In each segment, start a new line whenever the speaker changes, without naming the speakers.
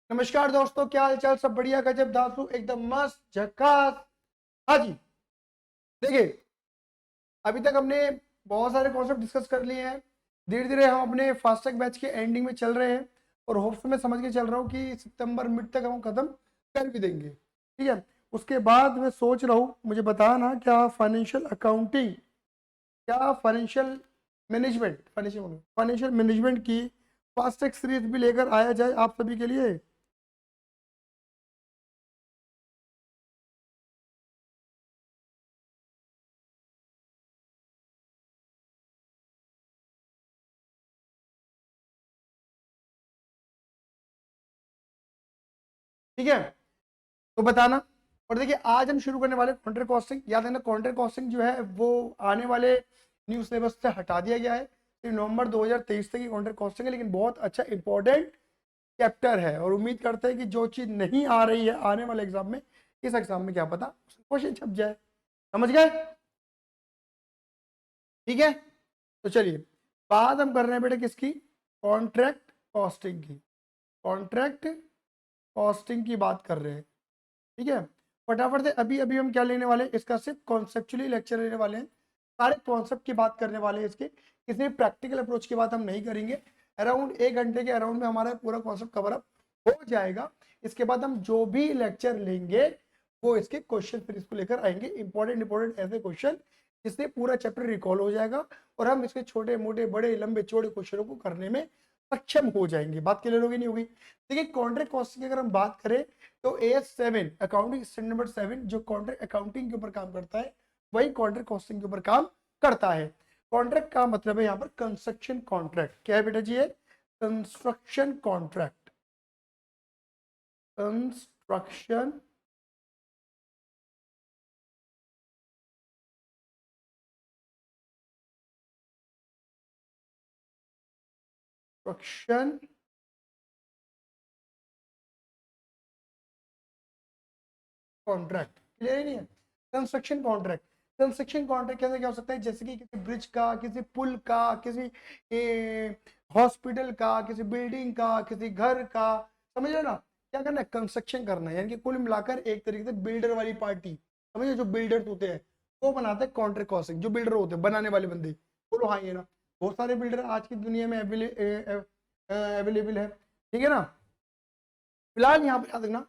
नमस्कार दोस्तों, क्या हाल चाल? सब बढ़िया, गजब दासू, एकदम मस्त झकास। हाँ जी, देखिए, अभी तक हमने बहुत सारे कॉन्सेप्ट डिस्कस कर लिए हैं। धीरे धीरे हम अपने फास्टैग बैच के एंडिंग में चल रहे हैं और होप्स में समझ के चल रहा हूँ कि सितंबर मिड तक हम खत्म कर भी देंगे। ठीक है, उसके बाद मैं सोच रहा हूँ, मुझे बताना क्या फाइनेंशियल अकाउंटिंग, क्या फाइनेंशियल मैनेजमेंट की फास्टैग सीरीज भी लेकर आया जाए आप सभी के लिए। ठीक है, तो बताना। और देखिए, आज हम शुरू करने वाले कॉन्ट्रैक्ट कॉस्टिंग। याद है ना, कॉन्ट्रैक्ट कॉस्टिंग जो है वो आने वाले न्यू सिलेबस से हटा दिया गया है। तो नवंबर 2023 तक की कॉन्ट्रैक्ट कॉस्टिंग है, लेकिन बहुत अच्छा इंपॉर्टेंट चैप्टर है और उम्मीद करते हैं कि जो चीज नहीं आ रही है आने वाले एग्जाम में, इस एग्जाम में क्या पता क्वेश्चन छप जाए। समझ गए? ठीक है, तो चलिए, बात हम कर रहे हैं बेटे किसकी? कॉन्ट्रैक्ट कॉस्टिंग की। कॉन्ट्रैक्ट कॉस्टिंग की बात कर रहे हैं। ठीक है, फटाफट से अभी अभी हम क्या लेने वाले हैं, इसका सिर्फ कॉन्सेप्चुअली लेक्चर लेने वाले हैं। सारे कॉन्सेप्ट की बात करने वाले हैं इसके, इसमें प्रैक्टिकल अप्रोच की बात हम नहीं करेंगे। अराउंड 1 घंटे के अराउंड में हमारा पूरा कॉन्सेप्ट कवर अप हो जाएगा। इसके बाद हम जो भी लेक्चर लेंगे वो इसके क्वेश्चन फिर इसको लेकर आएंगे, इंपॉर्टेंट इंपॉर्टेंट ऐसे क्वेश्चन जिससे पूरा चैप्टर रिकॉल हो जाएगा और हम इसके छोटे मोटे बड़े लंबे चौड़े क्वेश्चनों को करने में सक्षम हो जाएंगे। बात क्लियर होगी नहीं होगी? देखिए, कॉन्ट्रैक्ट कॉस्टिंग की अगर हम बात करें तो AS7 अकाउंटिंग स्टैंडर्ड नंबर 7 जो कॉन्ट्रैक्ट अकाउंटिंग के ऊपर काम करता है वही कॉन्ट्रैक्ट कॉस्टिंग के ऊपर काम करता है। कॉन्ट्रैक्ट का मतलब है यहाँ पर कंस्ट्रक्शन कॉन्ट्रैक्ट। क्या है बेटा जी? ये construction contract. Construction construction contract clear ही नहीं है? कंस्ट्रक्शन कॉन्ट्रैक्ट, कंस्ट्रक्शन कॉन्ट्रैक्ट कैसे क्या हो सकता है? जैसे कि किसी ब्रिज का, किसी पुल का, किसी हॉस्पिटल का, किसी बिल्डिंग का, किसी घर का। समझ रहे हो ना? क्या करना है? कंस्ट्रक्शन करना है, यानी कि कुल मिलाकर एक तरीके से बिल्डर वाली पार्टी। समझे? जो बिल्डर्स होते हैं वो बनाते हैं कॉन्ट्रैक्ट कॉस्टिंग। जो बिल्डर होते हैं, बनाने वाले बंदे। बोलो हाँ ये ना, बहुत सारे बिल्डर आज की दुनिया में अवेलेबल है। ठीक है ना? फिलहाल यहाँ पे याद रखना,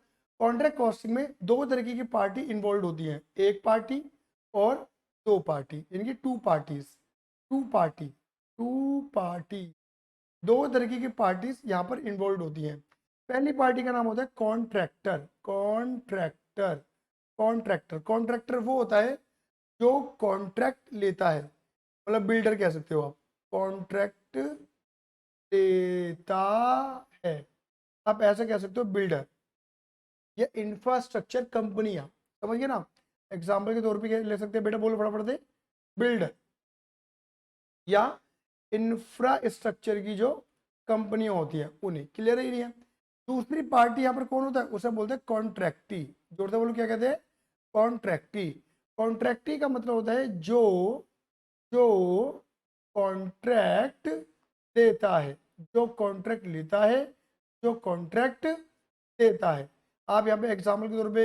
कॉन्ट्रैक्ट कॉस्टिंग में दो तरीके की पार्टी इन्वॉल्व होती है, एक पार्टी और दो पार्टी, यानी कि टू पार्टीज। टू पार्टी दो तरीके की पार्टीज यहाँ पर इन्वॉल्व होती हैं। पहली पार्टी का नाम होता है कॉन्ट्रैक्टर। कॉन्ट्रैक्टर वो होता है जो कॉन्ट्रैक्ट लेता है, मतलब बिल्डर कह सकते हो आप। कॉन्ट्रैक्ट लेता है, आप ऐसा कह सकते हो बिल्डर। या इंफ्रास्ट्रक्चर कंपनियां, समझ गए ना? एग्जाम्पल के तौर पे क्या ले सकते हैं बेटा? बोलो फटाफट से। बिल्डर या इंफ्रास्ट्रक्चर की जो कंपनियां होती है उन्हें। क्लियर ही नहीं है? दूसरी पार्टी यहाँ पर कौन होता है? उसे बोलते हैं कॉन्ट्रैक्टी। जोड़ते बोलो क्या कहते हैं? कॉन्ट्रैक्टी। कॉन्ट्रैक्टी का मतलब होता है जो जो कॉन्ट्रैक्ट देता है, जो कॉन्ट्रैक्ट लेता है, जो कॉन्ट्रैक्ट देता है। आप यहाँ पे एग्जाम्पल के तौर पे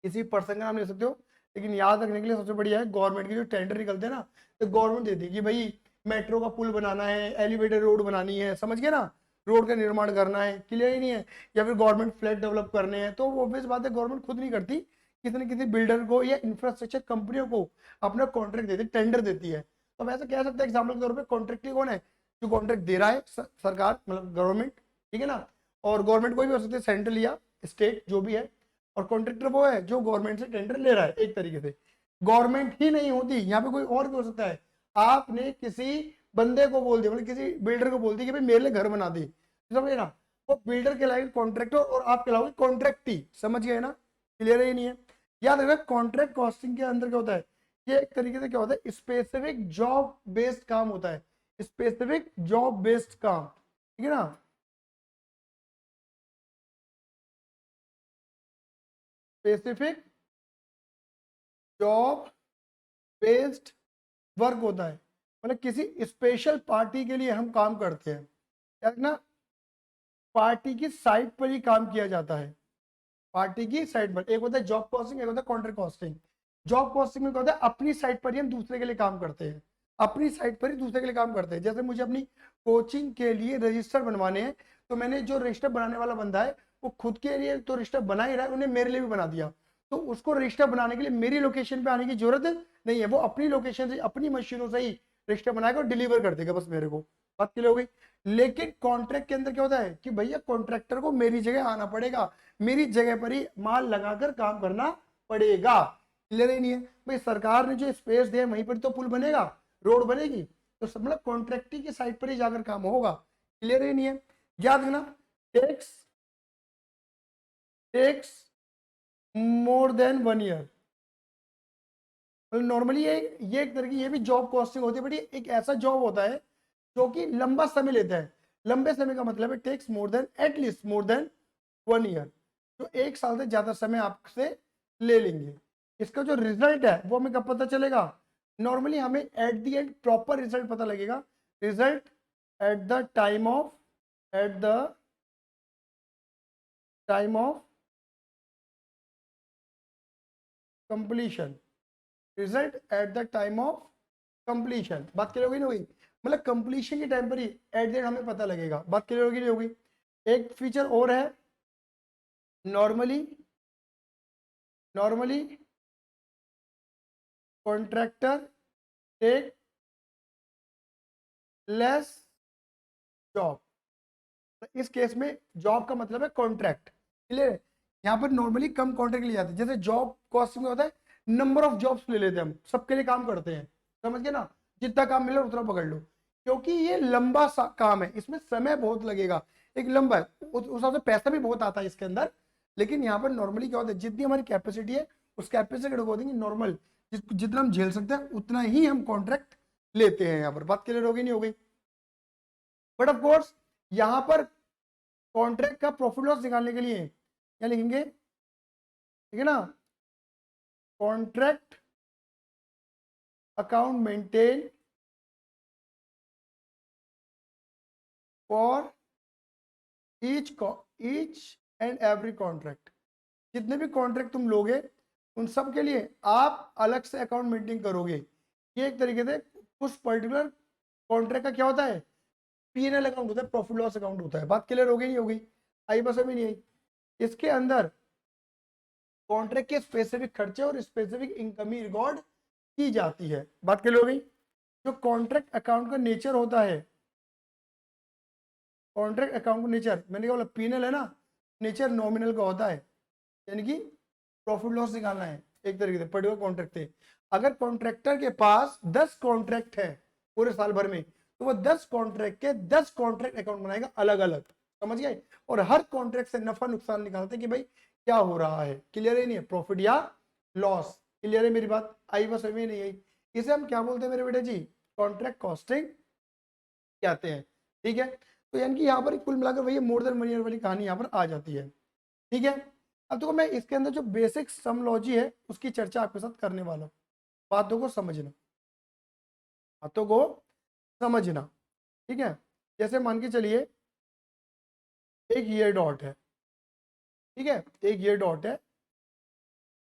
किसी पर्सन का नाम ले सकते हो, लेकिन याद रखने के लिए सबसे बढ़िया है गवर्नमेंट के जो टेंडर निकलते हैं ना, तो गवर्नमेंट देती है कि भाई मेट्रो का पुल बनाना है, एलिवेटेड रोड बनानी है, समझ गए ना? रोड का निर्माण करना है। क्लियर ही नहीं है? या फिर गवर्नमेंट फ्लैट डेवलप करने हैं, तो ऑब्वियस बात है गवर्नमेंट खुद नहीं करती, किसी न किसी बिल्डर को या इंफ्रास्ट्रक्चर कंपनियों को अपना कॉन्ट्रैक्ट देती, टेंडर देती है। तो वैसे कह सकते हैं एग्जाम्पल के तौर पर कॉन्ट्रैक्ट कौन है? जो कॉन्ट्रैक्ट दे रहा है सरकार, मतलब गवर्नमेंट। ठीक है ना? और गवर्नमेंट कोई भी हो सकती है, सेंट्रल या स्टेट जो भी है। और कॉन्ट्रैक्टर वो है जो गवर्नमेंट से टेंडर ले रहा है। एक तरीके से गवर्नमेंट ही नहीं होती, यहाँ पे कोई और भी हो सकता है। आपने किसी बंदे को बोल दिया, मतलब किसी बिल्डर को बोल दिया कि भाई मेरे लिए घर बना दे, समझे ना? वो बिल्डर कहलाएगा कॉन्ट्रैक्टर और आप कहलाओगे कॉन्ट्रैक्टी। समझ गए ना? क्लियर है? नहीं है? याद रखना, कॉन्ट्रैक्ट कॉस्टिंग के अंदर क्या होता है? ये एक तरीके से क्या होता है, स्पेसिफिक जॉब बेस्ड काम होता है। स्पेसिफिक जॉब बेस्ड काम। ठीक है ना? स्पेसिफिक जॉब बेस्ड वर्क होता है, मतलब किसी स्पेशल पार्टी के लिए हम काम करते हैं। क्या ना? पार्टी की साइट पर ही काम किया जाता है, पार्टी की साइट पर। एक होता है जॉब कॉस्टिंग, एक होता है कॉन्ट्रैक्ट कॉस्टिंग। जॉब कॉस्टिंग में क्या होता है, अपनी साइट पर ही हम दूसरे के लिए काम करते हैं, अपनी साइट पर ही दूसरे के लिए काम करते हैं। जैसे मुझे अपनी कोचिंग के लिए रजिस्टर बनवाने हैं, तो मैंने जो रजिस्टर बनाने वाला बंदा है वो खुद के लिए तो रजिस्टर बना ही रहा है, उन्हें मेरे लिए भी बना दिया, तो उसको रजिस्टर बनाने के लिए मेरी लोकेशन पे आने की जरूरत नहीं है, वो अपनी लोकेशन से अपनी मशीनों से ही रजिस्टर बनाएगा और डिलीवर कर देगा बस मेरे को। बात क्लियर हो गई। लेकिन कॉन्ट्रैक्ट के अंदर क्या होता है कि भैया कॉन्ट्रैक्टर को मेरी जगह आना पड़ेगा, मेरी जगह पर ही माल लगाकर काम करना पड़ेगा। क्लियर ही नहीं है भाई, सरकार ने जो स्पेस दिया वहीं पर तो पुल बनेगा, रोड बनेगी, तो सब मतलब कॉन्ट्रैक्टी की साइड पर ही जाकर काम होगा। क्लियर ही नहीं है। याद रखना, takes takes more than 1 year. Normally ये एक तरह की ये भी जॉब कॉस्टिंग होती है, बट ये एक ऐसा जॉब होता है जो कि लंबा समय लेता है। लंबे समय का मतलब है takes more than, at least more than 1 year, जो 1 साल से ज्यादा समय आपसे ले लेंगे। इसका जो रिजल्ट है वो हमें कब पता चलेगा, नॉर्मली हमें at the end proper result पता लगेगा। Result at the time of, at the time of completion, result at the time of completion. बात क्लियर होगी नहीं होगी, मतलब कंप्लीशन के टाइम पर ही एट द एंड हमें पता लगेगा। बात क्लियर होगी नहीं होगी। एक फीचर और है, normally normally contractor take less job. इस केस में जॉब का मतलब है कॉन्ट्रैक्ट। क्लियर है। यहाँ पर नॉर्मली कम कॉन्ट्रैक्ट लिए जाते हैं, जैसे जॉब कॉस्ट में होता है नंबर ऑफ जॉब्स ले लेते हैं हम, सबके लिए काम करते हैं, समझ गए ना, जितना काम मिले उतना पकड़ लो। क्योंकि ये लंबा सा काम है, इसमें समय बहुत लगेगा, एक लंबा है, उस हिसाब से पैसा भी बहुत आता है इसके अंदर। लेकिन यहाँ पर नॉर्मली क्या होता है, जितनी हमारी कैपेसिटी है उस कैपेसिटी के अकॉर्डिंग नॉर्मल जितना हम झेल सकते हैं उतना ही हम कॉन्ट्रैक्ट लेते हैं। यहाँ पर बात क्लियर होगी नहीं हो गई। बट ऑफ कोर्स यहाँ पर कॉन्ट्रैक्ट का प्रॉफिट लॉस निकालने के लिए क्या लिखेंगे, ठीक है ना, contract account maintain for each and every contract. जितने भी कॉन्ट्रैक्ट तुम लोगे उन सब के लिए आप अलग से अकाउंट मेंटेन करोगे। ये एक तरीके से कुछ पर्टिकुलर कॉन्ट्रैक्ट का क्या होता है, P&L अकाउंट होता है, प्रॉफिट लॉस अकाउंट होता है। बात क्लियर हो गई नहीं हो गई, आई बस अभी नहीं आई। इसके अंदर कॉन्ट्रैक्ट के स्पेसिफिक खर्चे और स्पेसिफिक इनकम ही रिकॉर्ड की जाती है। बात क्लियर हो गई। जो कॉन्ट्रैक्ट अकाउंट का नेचर होता है, कॉन्ट्रैक्ट अकाउंट का नेचर मैंने क्या बोला, P&L है ना, नेचर नॉमिनल का होता है, यानी कि प्रॉफिट लॉस निकालना है एक तरीके से पर्टिकुलर कॉन्ट्रैक्ट थे। अगर कॉन्ट्रैक्टर के पास 10 कॉन्ट्रैक्ट है पूरे साल भर में, तो वो 10 कॉन्ट्रैक्ट के 10 कॉन्ट्रैक्ट अकाउंट बनाएगा अलग अलग, समझ गए, और हर कॉन्ट्रैक्ट से नफा नुकसान निकालते कि भाई क्या हो रहा है। क्लियर है नहीं है, प्रॉफिट या लॉस। क्लियर है मेरी बात, आई बस अभी नहीं आई। इसे हम क्या बोलते हैं मेरे बेटे जी, कॉन्ट्रैक्ट कॉस्टिंग कहते हैं। ठीक है, तो यानी कि यहाँ पर कुल मिलाकर वही मोर देन 1 ईयर वाली कहानी यहाँ पर आ जाती है। ठीक है, अब देखो मैं इसके अंदर जो बेसिक समलॉजी है उसकी चर्चा आपके साथ करने वाला हूँ। बातों को समझना, बातों को समझना। ठीक है, जैसे मान के चलिए एक ये डॉट है, ठीक है, एक ये डॉट है,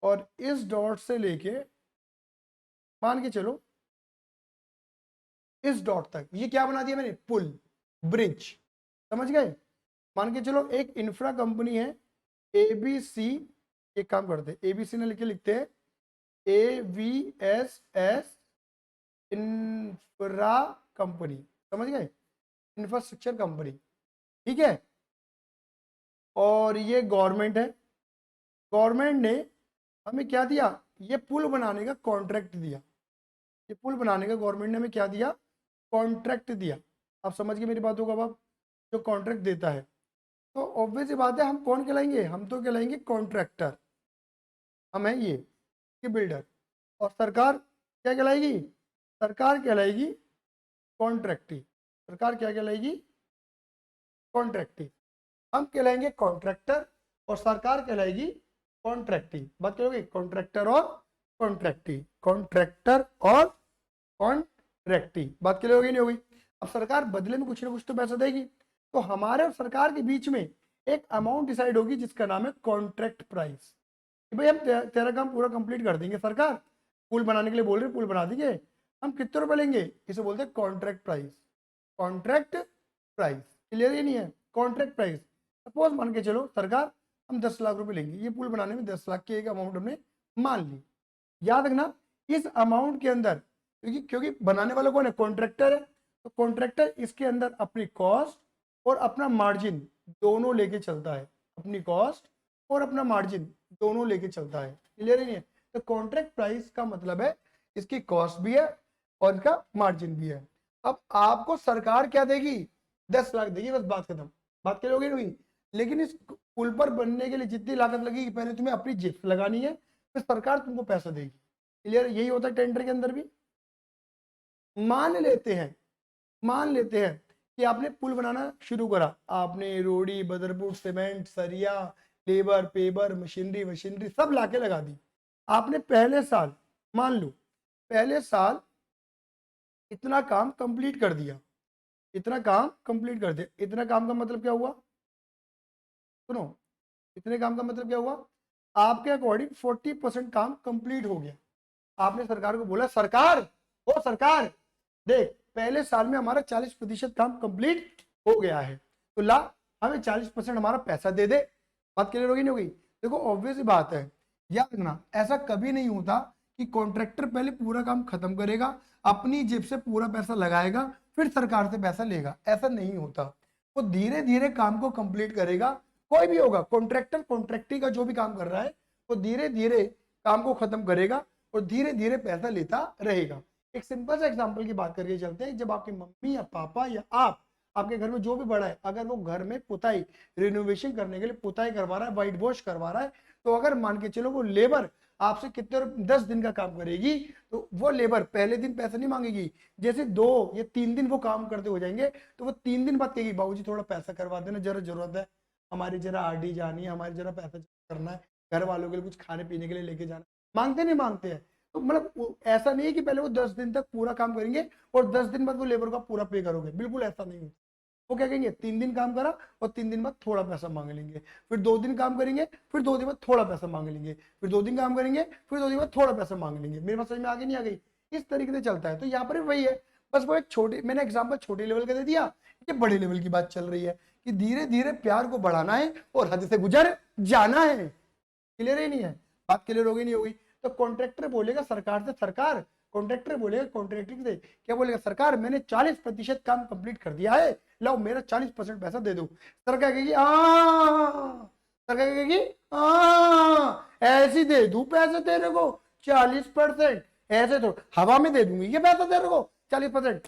और इस डॉट से लेके मान के चलो इस डॉट तक, ये क्या बना दिया मैंने, पुल, ब्रिज, समझ गए। मान के चलो एक इंफ्रा कंपनी है ABC, एक काम करते हैं ABC ने लिखे लिखते हैं AVSS इंफ्रा कंपनी, समझ गए, इंफ्रास्ट्रक्चर कंपनी। ठीक है, और ये गवर्नमेंट है, गवर्नमेंट ने हमें क्या दिया, ये पुल बनाने का कॉन्ट्रैक्ट दिया, ये पुल बनाने का गवर्नमेंट ने हमें क्या दिया, कॉन्ट्रैक्ट दिया। आप समझ गए मेरी बात होगा। अब जो कॉन्ट्रैक्ट देता है तो ऑब्वियस सी बात है हम कौन कहलाएंगे, हम तो कहलाएंगे कॉन्ट्रैक्टर, हम है ये कि बिल्डर। और सरकार क्या कहलाएगी, सरकार कहलाएगी कॉन्ट्रैक्टी, सरकार क्या कहलाएगी, कॉन्ट्रैक्टी। हम कहलाएंगे कॉन्ट्रैक्टर और सरकार कहलाएगी कॉन्ट्रैक्टी। बात करोगे कॉन्ट्रैक्टर और कॉन्ट्रैक्टी, कॉन्ट्रैक्टर और कॉन्ट्रैक्टी। बात क्लियर होगी नहीं होगी। अब सरकार बदले में कुछ ना कुछ तो पैसा देगी, तो हमारे और सरकार के बीच में एक अमाउंट डिसाइड होगी जिसका नाम है कॉन्ट्रैक्ट प्राइस। कि भाई हम तेरा काम पूरा कंप्लीट कर देंगे, सरकार पुल बनाने के लिए बोल रहे पुल बना देंगे, हम कितने रुपए लेंगे, इसे बोलते हैं contract price. Contract price clear ही नहीं है, कॉन्ट्रैक्ट प्राइस। सपोज मान के चलो सरकार हम 10 लाख रुपए लेंगे, ये पुल बनाने में 10 लाख की एक अमाउंट हमने मान ली। याद रखना इस अमाउंट के अंदर, क्योंकि बनाने वाला कौन है, कॉन्ट्रैक्टर है, तो कॉन्ट्रैक्टर इसके अंदर अपनी कॉस्ट और अपना मार्जिन दोनों लेके चलता है, अपनी कॉस्ट और अपना मार्जिन दोनों लेके चलता है। क्लियर ही नहीं है, तो कॉन्ट्रैक्ट प्राइस का मतलब है इसकी कॉस्ट भी है और इसका मार्जिन भी है। अब आपको सरकार क्या देगी, 10 लाख देगी, बस बात खत्म, बात क्लियर होगी नहीं। लेकिन इस पुल पर बनने के लिए जितनी लागत लगेगी पहले तुम्हें अपनी जेब से लगानी है, फिर सरकार तुमको पैसा देगी। क्लियर, यही होता है टेंडर के अंदर भी। मान लेते हैं कि आपने पुल बनाना शुरू करा, आपने रोड़ी बदरपुर सीमेंट सरिया लेबर पेबर मशीनरी सब लाके लगा दी। आपने पहले साल, मान लो पहले साल इतना काम कंप्लीट कर दिया, इतना काम कंप्लीट कर दिया। इतना काम का मतलब क्या हुआ, सुनो, इतने काम का मतलब क्या हुआ, आपके अकॉर्डिंग 40% काम कंप्लीट हो गया। आपने सरकार को बोला सरकार, ओ सरकार देख पहले साल में हमारा 40% काम कंप्लीट हो गया है, तो ला हमें 40% हमारा पैसा दे दे। बात क्लियर होगी नहीं होगी। देखो ऑब्वियस बात है, याद रखना ऐसा कभी नहीं होता कि कॉन्ट्रैक्टर पहले पूरा काम खत्म करेगा, अपनी जेब से पूरा पैसा लगाएगा, फिर सरकार से पैसा लेगा, ऐसा नहीं होता। वो धीरे धीरे काम को कंप्लीट करेगा, कोई भी होगा कॉन्ट्रैक्टर, कॉन्ट्रैक्टी का जो भी काम कर रहा है वो धीरे धीरे काम को खत्म करेगा और धीरे धीरे पैसा लेता रहेगा। एक सिंपल सा एग्जांपल की बात करके चलते हैं, जब आपकी मम्मी या पापा या आप, आपके घर में जो भी बड़ा है, अगर वो घर में पुताई रिनोवेशन करने के लिए पुताई करवा रहा है, व्हाइट वॉश करवा रहा है, तो अगर मान के चलो वो लेबर आपसे कितने 10 दिन का काम करेगी, तो वो लेबर पहले दिन पैसा नहीं मांगेगी, जैसे 2 या 3 दिन वो काम करते हो जाएंगे तो वो 3 दिन बाद कहेगी बाबूजी थोड़ा पैसा करवा देना, जरा जरूरत है हमारी, जरा आरडी जानी है हमारी, जरा पैसा करना है, घर वालों के लिए कुछ खाने पीने के लिए लेके जाना। मांगते नहीं मांगते हैं, तो मतलब ऐसा नहीं है कि पहले वो 10 दिन तक पूरा काम करेंगे और 10 दिन बाद वो लेबर का पूरा पे करोगे, बिल्कुल ऐसा नहीं होता। वो क्या कहेंगे 3 दिन काम करा और 3 दिन बाद थोड़ा पैसा मांग लेंगे, फिर 2 दिन काम करेंगे, फिर 2 दिन बाद थोड़ा पैसा मांग लेंगे, फिर 2 दिन काम करेंगे, फिर 2 दिन बाद थोड़ा पैसा मांग लेंगे। मेरे पास समझ में आ गई नहीं आ गई, इस तरीके से चलता है। तो यहाँ पर वही है, बस वो एक छोटे, मैंने एग्जाम्पल छोटे लेवल का दे दिया, ये बड़े लेवल की बात चल रही है कि धीरे धीरे प्यार को बढ़ाना है और हद से गुजर जाना है। क्लियर ही नहीं है, बात क्लियर होगी नहीं होगी। तो कॉन्ट्रैक्टर बोलेगा सरकार से, सरकार, कॉन्ट्रैक्टर बोलेगा कॉन्ट्रैक्टर से, क्या बोलेगा, सरकार मैंने 40% काम कंप्लीट कर दिया है, लो मेरा 40% पैसा दे दो। सरकार कहेगी सरकार कहेगी ऐसी दे दू पैसे तेरे को 40%, ऐसे तो हवा में दे दूंगी ये पैसा तेरे को 40%।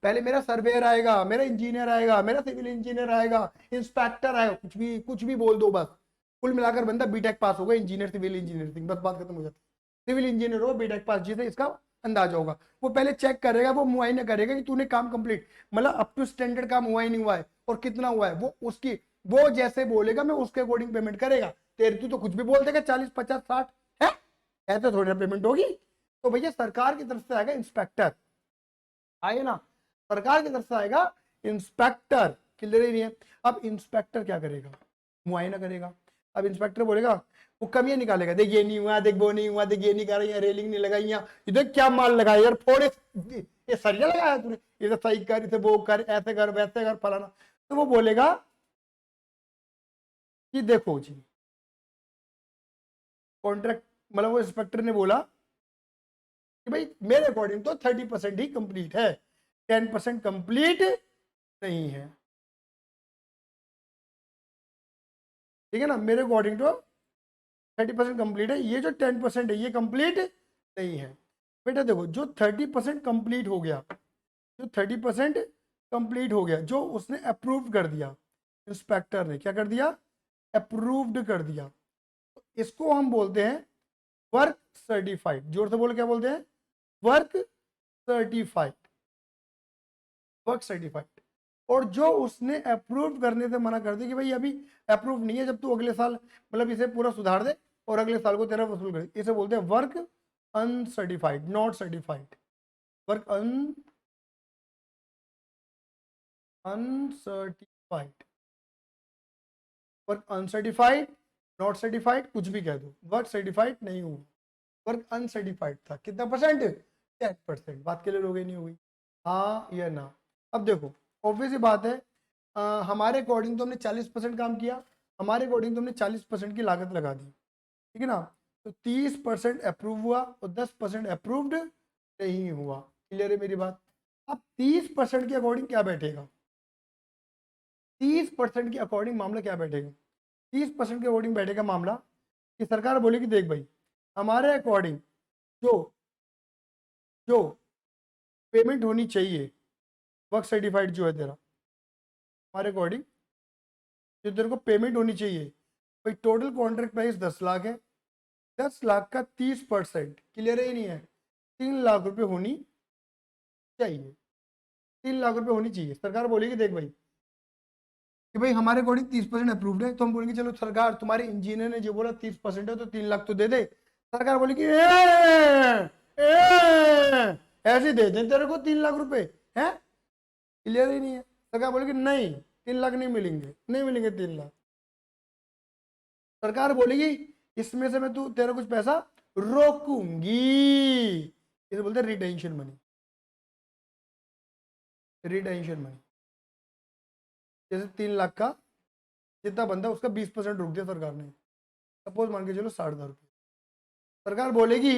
पहले मेरा सर्वेयर आएगा, मेरा इंजीनियर आएगा, मेरा सिविल इंजीनियर आएगा, इंस्पेक्टर आएगा, कुछ भी बोल दो, बस कुल मिलाकर बंदा बीटेक पास होगा, इंजीनियर सिविल इंजीनियरिंग, बस बात खत्म हो जाती है। सिविल इंजीनियर हो बीटेक पास, जिसे इसका अंदाजा होगा, वो पहले चेक करेगा, वो मुआयना करेगा कि तूने काम कंप्लीट, मतलब अप टू स्टैंडर्ड काम हुआ ही नहीं हुआ है और कितना हुआ है, वो उसकी वो जैसे बोलेगा मैं उसके अकॉर्डिंग पेमेंट करेगा। तेरे तू तो कुछ भी बोल देगा 40 50 60 है, ऐसे थोड़ी ना पेमेंट होगी। तो भैया सरकार की तरफ से आएगा इंस्पेक्टर, आए ना, सरकार की तरफ से आएगा इंस्पेक्टर। क्लियर ही नहीं है। अब इंस्पेक्टर क्या करेगा, मुआयना करेगा। अब इंस्पेक्टर बोलेगा, वो कमियां निकालेगा, देख ये नहीं हुआ, देख वो नहीं हुआ, देख ये नहीं कर रही, रेलिंग नहीं लगाई, यहाँ इधर क्या माल लगाया यार, फोड़े ये सरिया लगाया तूने, इधर सही कर, इसे वो कर, ऐसे कर वैसे कर फलाना। तो वो बोलेगा कि देखो जी कॉन्ट्रैक्ट, मतलब वो इंस्पेक्टर ने बोला कि भाई मेरे अकॉर्डिंग तो 30% ही कंप्लीट है, 10% कंप्लीट नहीं है, ठीक है ना, मेरे अकॉर्डिंग तो 30% कंप्लीट है, ये जो 10% है ये कंप्लीट नहीं है। बेटा देखो जो 30% कंप्लीट हो गया, जो 30% कंप्लीट हो गया, जो उसने अप्रूव कर दिया, इंस्पेक्टर ने क्या कर दिया, अप्रूव्ड कर दिया, तो इसको हम बोलते हैं वर्क सर्टिफाइड। जोर से बोलो क्या बोलते हैं, वर्क सर्टिफाइड, वर्क सर्टिफाइड। और जो उसने अप्रूव करने से मना कर दिया कि भाई अभी अप्रूव नहीं है, जब तू अगले साल मतलब इसे पूरा सुधार दे और अगले साल को तेरा वसूल कर, इसे बोलते हैं work uncertified, not certified, work uncertified. Work uncertified, not certified, कुछ भी कह दो, वर्क सर्टिफाइड नहीं हुआ, वर्क अनसर्टिफाइड था। कितना परसेंट? 10%। बात क्लियर हो गई नहीं हो गई? हाँ या ना? अब देखो ऑब्वियस ही बात है, हमारे अकॉर्डिंग तो हमने 40% काम किया, हमारे अकॉर्डिंग तो हमने 40% की लागत लगा दी, ठीक है ना? तो 30% अप्रूव हुआ और 10% अप्रूव्ड नहीं हुआ। क्लियर है मेरी बात? अब 30% के अकॉर्डिंग क्या बैठेगा? 30% के अकॉर्डिंग मामला क्या बैठेगा? 30% के अकॉर्डिंग बैठेगा मामला कि सरकार बोलेगी देख भाई, हमारे अकॉर्डिंग जो जो पेमेंट होनी चाहिए, वर्क सर्टिफाइड जो है तेरा, हमारे अकॉर्डिंग जो तेरे को पेमेंट होनी चाहिए भाई, टोटल कॉन्ट्रैक्ट प्राइस 10 लाख है, 10 लाख का 30%, क्लियर है ही नहीं है, 3 लाख रुपए होनी चाहिए, 3 लाख रुपए होनी चाहिए। सरकार बोलेगी देख भाई कि भाई हमारे अकॉर्डिंग 30% अप्रूव्ड है, तो हम बोलेंगे चलो सरकार तुम्हारे इंजीनियर ने जो बोला 30% है तो 3 लाख तो दे दे। सरकार बोलेगी ऐसे दे दें तेरे को 3 लाख रुपए है, क्लियर ही नहीं है। सरकार बोलेगी नहीं 3 लाख नहीं मिलेंगे, नहीं मिलेंगे 3 लाख। सरकार बोलेगी इसमें से मैं तू तेरा कुछ पैसा रोकूंगी, इसे बोलते हैं रिटेंशन मनी, रिटेंशन मनी। जैसे 3 लाख का जितना बंदा उसका 20% रोक दिया सरकार ने, सपोज मान के चलो 60,000 रुपये, सरकार बोलेगी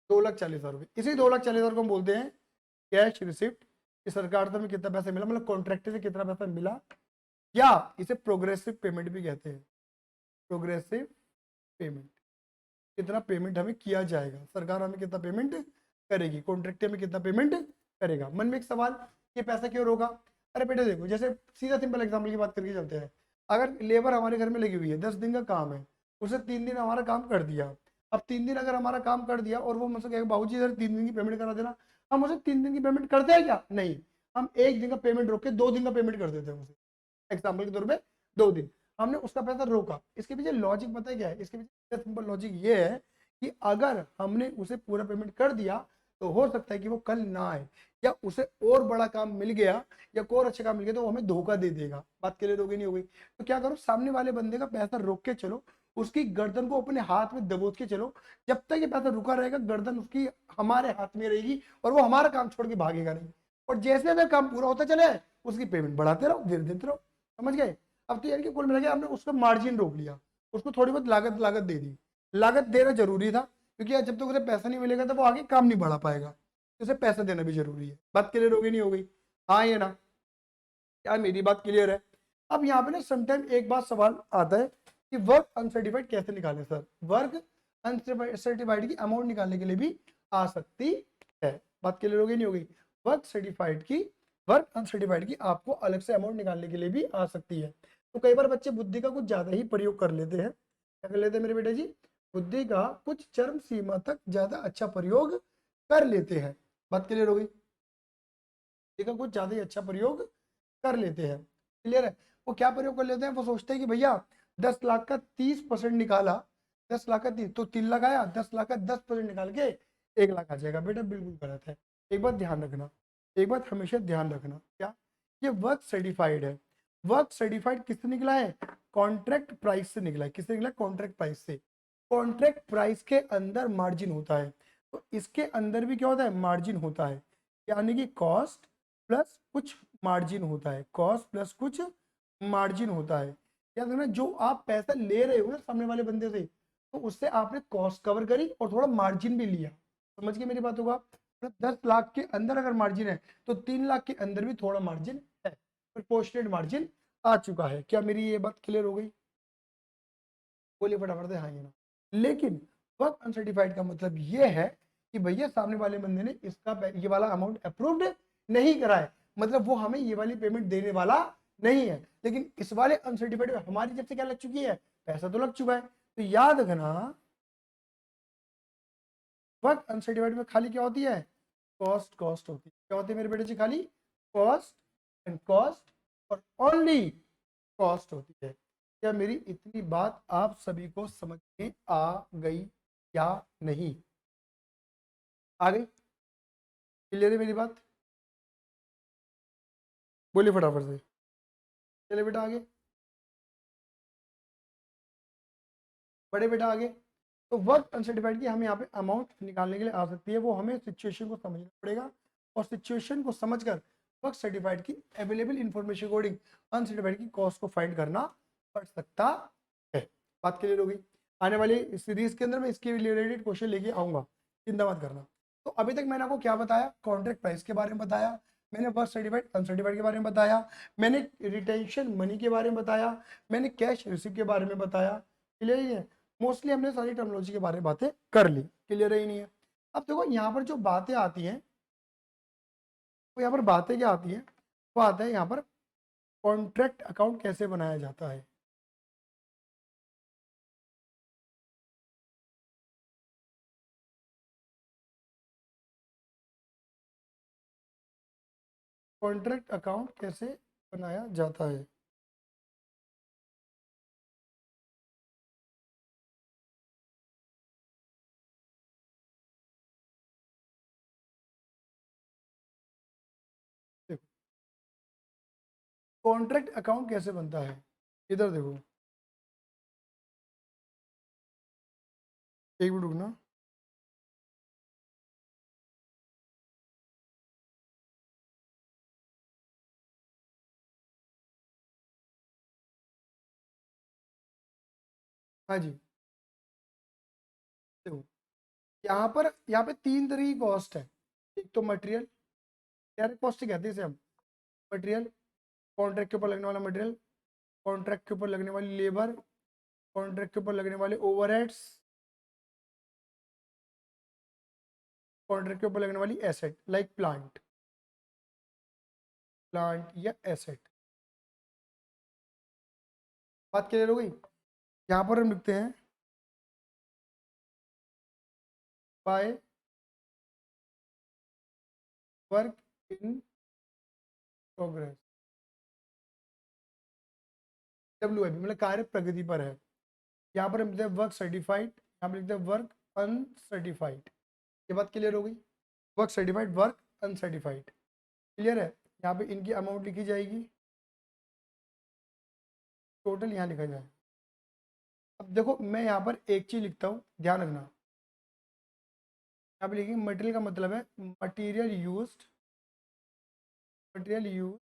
2,40,000 रुपये, इसी 2,40,000 को हम बोलते हैं कैश रिसिप्ट, कि सरकार से हमें कितना पैसा मिला, मतलब कॉन्ट्रैक्ट से कितना पैसा मिला, या इसे प्रोग्रेसिव पेमेंट भी कहते हैं, प्रोग्रेसिव पेमेंट। कितना पेमेंट हमें किया जाएगा, सरकार हमें कितना पेमेंट करेगी, कॉन्ट्रैक्ट में कितना पेमेंट करेगा। मन में एक सवाल, ये पैसा क्यों रोका? अरे बेटे देखो, जैसे सीधा सिंपल एग्जाम्पल की बात करके चलते हैं, अगर लेबर हमारे घर में लगी हुई है, 10 दिन का काम है, उसे 3 दिन हमारा काम कर दिया, अब 3 दिन अगर हमारा काम कर दिया और वो मुझसे कहेगा बाबूजी सर 3 दिन की पेमेंट करा देना, हम उसे 3 दिन की पेमेंट करते हैं क्या? नहीं, हम 1 दिन का पेमेंट रोक के 2 दिन का पेमेंट कर देते हैं उसे, एग्जाम्पल के तौर पर 2 दिन हमने उसका पैसा रोका। इसके पीछे लॉजिक पता है क्या है? इसके पीछे सिंपल लॉजिक ये है कि अगर हमने उसे पूरा पेमेंट कर दिया तो हो सकता है कि वो कल ना आए, या उसे और बड़ा काम मिल गया या कोई और अच्छा काम मिल गया तो वो हमें धोखा दे देगा। बात क्लियर हो गई नहीं हो गई? तो क्या करो, सामने वाले बंदे का पैसा रोक के चलो, उसकी गर्दन को अपने हाथ में दबोच के चलो, जब तक ये पैसा रुका रहेगा गर्दन उसकी हमारे हाथ में रहेगी और वो हमारा काम छोड़ के भागेगा नहीं, और जैसे जैसे काम पूरा होता चले उसकी पेमेंट बढ़ाते रहो, धीरे देते रहो। समझ गए? अब तो यानी कि कुल मिला के हमने उसका मार्जिन रोक लिया, उसको थोड़ी बहुत लागत लागत दे दी। लागत देना जरूरी था क्योंकि यार जब तक उसे पैसा नहीं मिलेगा तो वो आगे काम नहीं बढ़ा पाएगा, तो उसे पैसा देना भी जरूरी है। बात क्लियर हो गई नहीं हो गई? हाँ या ना? क्या मेरी बात क्लियर है? अब यहाँ पे ना समटाइम एक बात सवाल आता है कि वर्क अनसर्टिफाइड कैसे निकाले सर? वर्क अनसर्टिफाइड की अमाउंट निकालने के लिए भी आ सकती है। बात क्लियर हो गई नहीं हो गई? वर्क सर्टिफाइड की, वर्क अनसर्टिफाइड की आपको अलग से अमाउंट निकालने के लिए भी आ सकती है। तो कई बार बच्चे बुद्धि का कुछ ज्यादा ही प्रयोग कर लेते हैं। क्या कर लेते हैं मेरे बेटे जी? बुद्धि का कुछ चरम सीमा तक ज्यादा अच्छा प्रयोग कर लेते हैं। बात क्लियर हो गई? बुद्धि का कुछ ज्यादा ही अच्छा प्रयोग कर लेते हैं। क्लियर है? वो क्या प्रयोग कर लेते हैं? वो सोचते हैं कि भैया 10 लाख का 30% निकाला, 10 लाख का 30 तो 3 लाख आया, 10 लाख का 10% निकाल के 1 लाख आ जाएगा। बेटा बिल्कुल गलत है। एक बात ध्यान रखना, एक बात हमेशा ध्यान रखना, क्या? ये वर्क सर्टिफाइड है। वर्क सर्टिफाइड किससे निकला है? कॉन्ट्रैक्ट प्राइस से निकला है। किससे निकला? कॉन्ट्रैक्ट प्राइस से। कॉन्ट्रैक्ट प्राइस के अंदर मार्जिन होता है, तो इसके अंदर भी क्या होता है? मार्जिन होता है, यानी कि कॉस्ट प्लस कुछ मार्जिन होता है, कॉस्ट प्लस कुछ मार्जिन होता है। याद रखना, जो आप पैसा ले रहे हो ना सामने वाले बंदे से, तो उससे आपने कॉस्ट कवर करी और थोड़ा मार्जिन भी लिया। समझ के मेरी बात होगा? 10 लाख के अंदर अगर मार्जिन है तो 3 लाख के अंदर भी थोड़ा मार्जिन है, प्रोपोर्शनेट मार्जिन आ चुका है। क्या मेरी ये बात क्लियर हो गई? बोलिए फटाफट से हाँ या ना। लेकिन वर्क अनसर्टिफाइड का मतलब ये है कि भैया सामने वाले बंदे ने इसका ये वाला अमाउंट अप्रूव्ड नहीं करा है, मतलब वो हमें ये वाली पेमेंट देने वाला नहीं है। लेकिन इस वाले अनसर्टिफाइड में हमारी जब से क्या लग चुकी है? पैसा तो लग चुका है। तो याद रखना, वर्क अनसर्टिफाइड में खाली क्या होती है? कॉस्ट, कॉस्ट होती है। क्या होती है मेरे बेटे जी? खाली कॉस्ट एंड कॉस्ट और ओनली कॉस्ट होती है। क्या मेरी इतनी बात आप सभी को समझ में आ गई या नहीं? आ गई? क्लियर है मेरी बात? बोलिए फटाफट से। चले बेटा आगे, बड़े बेटा आगे। तो वर्क अनसर्टिफाइड की हमें यहाँ पे अमाउंट निकालने के लिए आ सकती है, वो हमें सिचुएशन को समझना पड़ेगा और सिचुएशन को समझकर वर्क सर्टिफाइड की अवेलेबल इंफॉर्मेशन अकॉर्डिंग अनसर्टिफाइड की कॉस्ट को फाइंड करना पड़ सकता है। बात क्लियर हो गई। आने वाली सीरीज के अंदर मैं इसके रिलेटेड क्वेश्चन लेके आऊंगा, चिंता मत करना। तो अभी तक मैंने आपको क्या बताया, कॉन्ट्रैक्ट प्राइस के बारे में बताया, मैंने वर्क सर्टिफाइड अनसर्टिफाइड के बारे में बताया, मैंने रिटेंशन मनी के बारे में बताया, मैंने कैश रिसीव के बारे में बताया। क्लियर ही है। मोस्टली हमने सारी टर्मिनोलॉजी के बारे में बातें कर ली, क्लियर ही नहीं है। अब देखो यहाँ पर जो बातें आती हैं, वो यहाँ पर बातें क्या आती हैं, वो आता है यहाँ पर कॉन्ट्रैक्ट अकाउंट कैसे बनाया जाता है। कॉन्ट्रैक्ट अकाउंट कैसे बनाया जाता है। देखो कॉन्ट्रैक्ट अकाउंट कैसे बनता है, इधर देखो, एक मिनट रुकना। हाँ जी, देखो यहाँ पे तीन तरह की कॉस्ट है। एक तो मटेरियल, डायरेक्ट कॉस्ट कहते हैं इसे हम। मटेरियल, कॉन्ट्रैक्ट के ऊपर लगने वाला मटेरियल, कॉन्ट्रैक्ट के ऊपर लगने वाली लेबर, कॉन्ट्रैक्ट के ऊपर लगने वाले ओवरहेड्स, कॉन्ट्रैक्ट के ऊपर लगने वाली एसेट लाइक प्लांट, प्लांट या एसेट। बात क्लियर हो गई। यहाँ पर हम लिखते हैं by work in progress, WIP मतलब कार्य प्रगति पर है। यहाँ पर हम लिखते हैं वर्क सर्टिफाइड, यहाँ पर लिखते हैं वर्क अनसर्टिफाइड। ये बात क्लियर हो गई। Work certified, work uncertified, clear है। यहाँ पे इनकी अमाउंट लिखी जाएगी, टोटल यहाँ लिखा जाए। अब देखो मैं यहाँ पर एक चीज लिखता हूँ, ध्यान रखना। यहाँ पे लिखेंगे मटेरियल का मतलब है material used, material use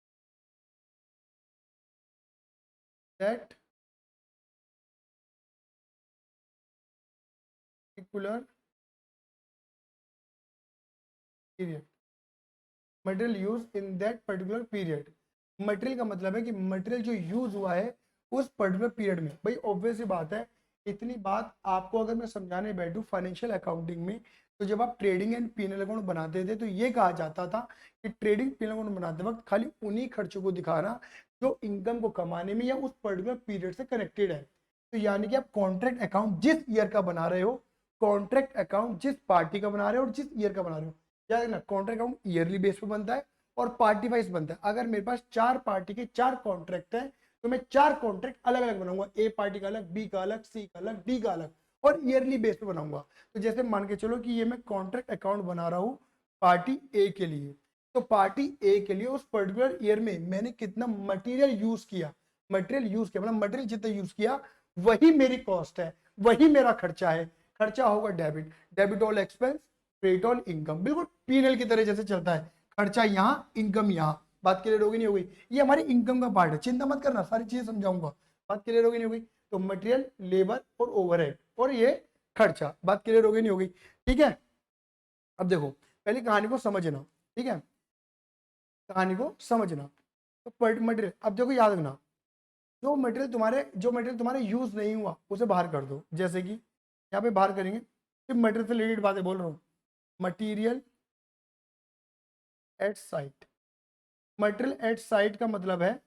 that particular period, material use in that particular period. Material का मतलब है कि मटेरियल जो यूज हुआ है उस पर्टिकुलर पीरियड में। भाई ऑब्वियस सी बात है, इतनी बात आपको अगर मैं समझाने बैठूं फाइनेंशियल अकाउंटिंग में, तो जब आप ट्रेडिंग एंड पीनल अकाउंट बनाते थे तो ये कहा जाता था कि ट्रेडिंग पीनल अकाउंट बनाते वक्त खाली उन्हीं खर्चों को दिखाना जो इनकम को कमाने में या उस पर्टिकुलर पीरियड से कनेक्टेड है। तो यानी कि आप कॉन्ट्रैक्ट अकाउंट जिस ईयर का बना रहे हो, कॉन्ट्रैक्ट अकाउंट जिस पार्टी का बना रहे हो और जिस ईयर का बना रहे हो, याद रखना कॉन्ट्रैक्ट अकाउंट ईयरली बेस पे बनता है और पार्टी वाइज बनता है। अगर मेरे पास चार पार्टी के चार कॉन्ट्रैक्ट है तो मैं चार कॉन्ट्रैक्ट अलग अलग बनाऊंगा, ए पार्टी का अलग, बी का अलग, सी का अलग, डी का अलग, और ईयरली बेस पे बनाऊंगा। तो जैसे मान के चलो कि ये मैं कॉन्ट्रैक्ट अकाउंट बना रहा हूँ पार्टी ए के लिए, तो पार्टी ए के लिए उस पर्टिकुलर ईयर में मैंने कितना मटेरियल यूज किया, मटेरियल यूज किया मतलब मटेरियल जितना यूज किया वही मेरी कॉस्ट है, वही मेरा खर्चा है। खर्चा होगा debit, debit all expense, credit all income, बिल्कुल पीएनएल की तरह जैसे चलता है। खर्चा यहाँ, इनकम यहाँ। बात क्लियर होगी नहीं होगी। ये हमारी इनकम का पार्ट है, चिंता मत करना, सारी चीजें समझाऊंगा। बात क्लियर होगी नहीं होगी। तो मटेरियल, लेबर और ओवरहेड और ये खर्चा, बात क्लियर होगी नहीं होगी। ठीक है। अब देखो पहले कहानी को समझना, ठीक है, कहानी को समझना। तो मटेरियल, अब देखो याद रखना, जो मटेरियल तुम्हारे यूज नहीं हुआ उसे बाहर कर दो। जैसे कि यहाँ पे बाहर करेंगे, सिर्फ मटेरियल से रिलेटेड बातें बोल रहा हूँ। Material at site, material at site का मतलब है,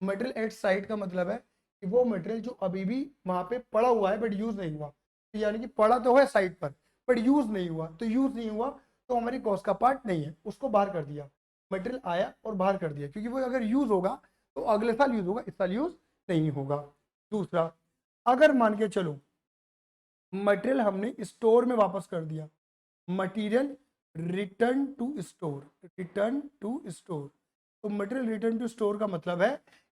मटेरियल एट साइट का मतलब है कि वो मटेरियल जो अभी भी वहां पे पड़ा हुआ है बट यूज नहीं हुआ। तो यानी कि पड़ा तो है साइट पर बट यूज नहीं हुआ, तो यूज नहीं हुआ तो हमारी कॉस्ट का पार्ट नहीं है, उसको बाहर कर दिया। मटेरियल आया और बाहर कर दिया, क्योंकि वो अगर यूज होगा तो अगले साल यूज होगा, इस साल यूज नहीं होगा। दूसरा, अगर मान के चलो मटेरियल हमने स्टोर में वापस कर दिया, material return to store, return to store, तो मटेरियल रिटर्न टू स्टोर का मतलब है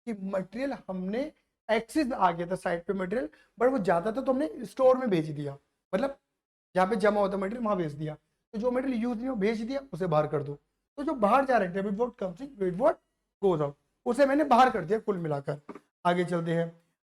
कि मटेरियल हमने एक्सेस आ गया था साइट पे मटेरियल, बट वो ज्यादा था तो हमने स्टोर में भेज दिया, मतलब जहाँ पे जमा होता मटेरियल वहां भेज दिया। तो जो मटेरियल यूज नहीं हो भेज दिया उसे बाहर कर दो। तो जो बाहर जा रहा है debit what comes in credit what goes out, उसे मैंने बाहर कर दिया कुल मिलाकर। आगे चलते हैं।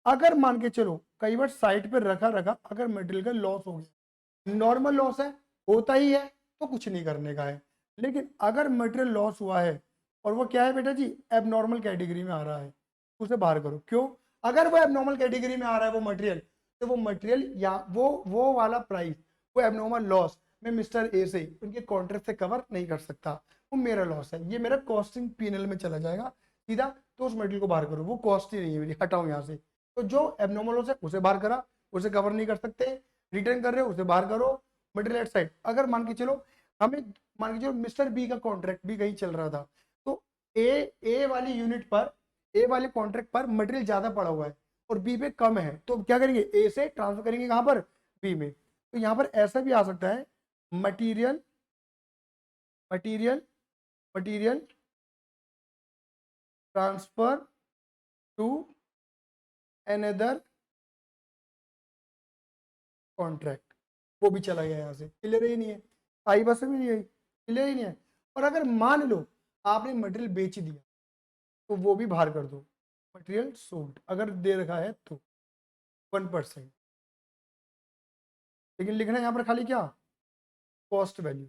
अगर मान के चलो कई बार साइट पर रखा रखा अगर मटेरियल का लॉस हो गया, नॉर्मल लॉस है, होता ही है, तो कुछ नहीं करने का है। लेकिन अगर मटेरियल लॉस हुआ है और वो क्या है बेटा जी, एबनॉर्मल कैटेगरी में आ रहा है, उसे बाहर करो। क्यों? अगर वो एबनॉर्मल कैटेगरी में आ रहा है वो मटेरियल, तो वो मटेरियल या वो वाला प्राइस, वो एबनॉर्मल लॉस मैं मिस्टर ए से उनके कॉन्ट्रैक्ट से कवर नहीं कर सकता, वो मेरा लॉस है, ये मेरा कॉस्टिंग पीएनएल में चला जाएगा सीधा। तो उस मटेरियल को बाहर करो, वो कॉस्ट ही नहीं है मेरी, हटाओ यहाँ से। तो जो एबनॉर्मल लॉस है उसे बाहर करा, उसे कवर नहीं कर सकते, रिटर्न कर रहे हो उसे बाहर करो, मटेरियल एट साइड। अगर मान के चलो हमें, मान के चलो मिस्टर बी का कॉन्ट्रैक्ट भी कहीं चल रहा था, तो ए वाली यूनिट पर, ए वाले कॉन्ट्रैक्ट पर मटेरियल ज्यादा पड़ा हुआ है और बी पे कम है, तो क्या करेंगे, ए से ट्रांसफर करेंगे कहां पर, बी में। तो यहां पर ऐसा भी आ सकता है, material material material transfer to another contract, वो भी चला गया यहाँ से, क्लियर ही नहीं है, आई बस भी नहीं आई, क्लियर ही नहीं है। और अगर मान लो आपने मटेरियल बेच दिया तो वो भी बाहर कर दो, मटेरियल सोल्ड अगर दे रखा है तो 1%, लेकिन लिखना है यहाँ पर खाली क्या, कॉस्ट वैल्यू,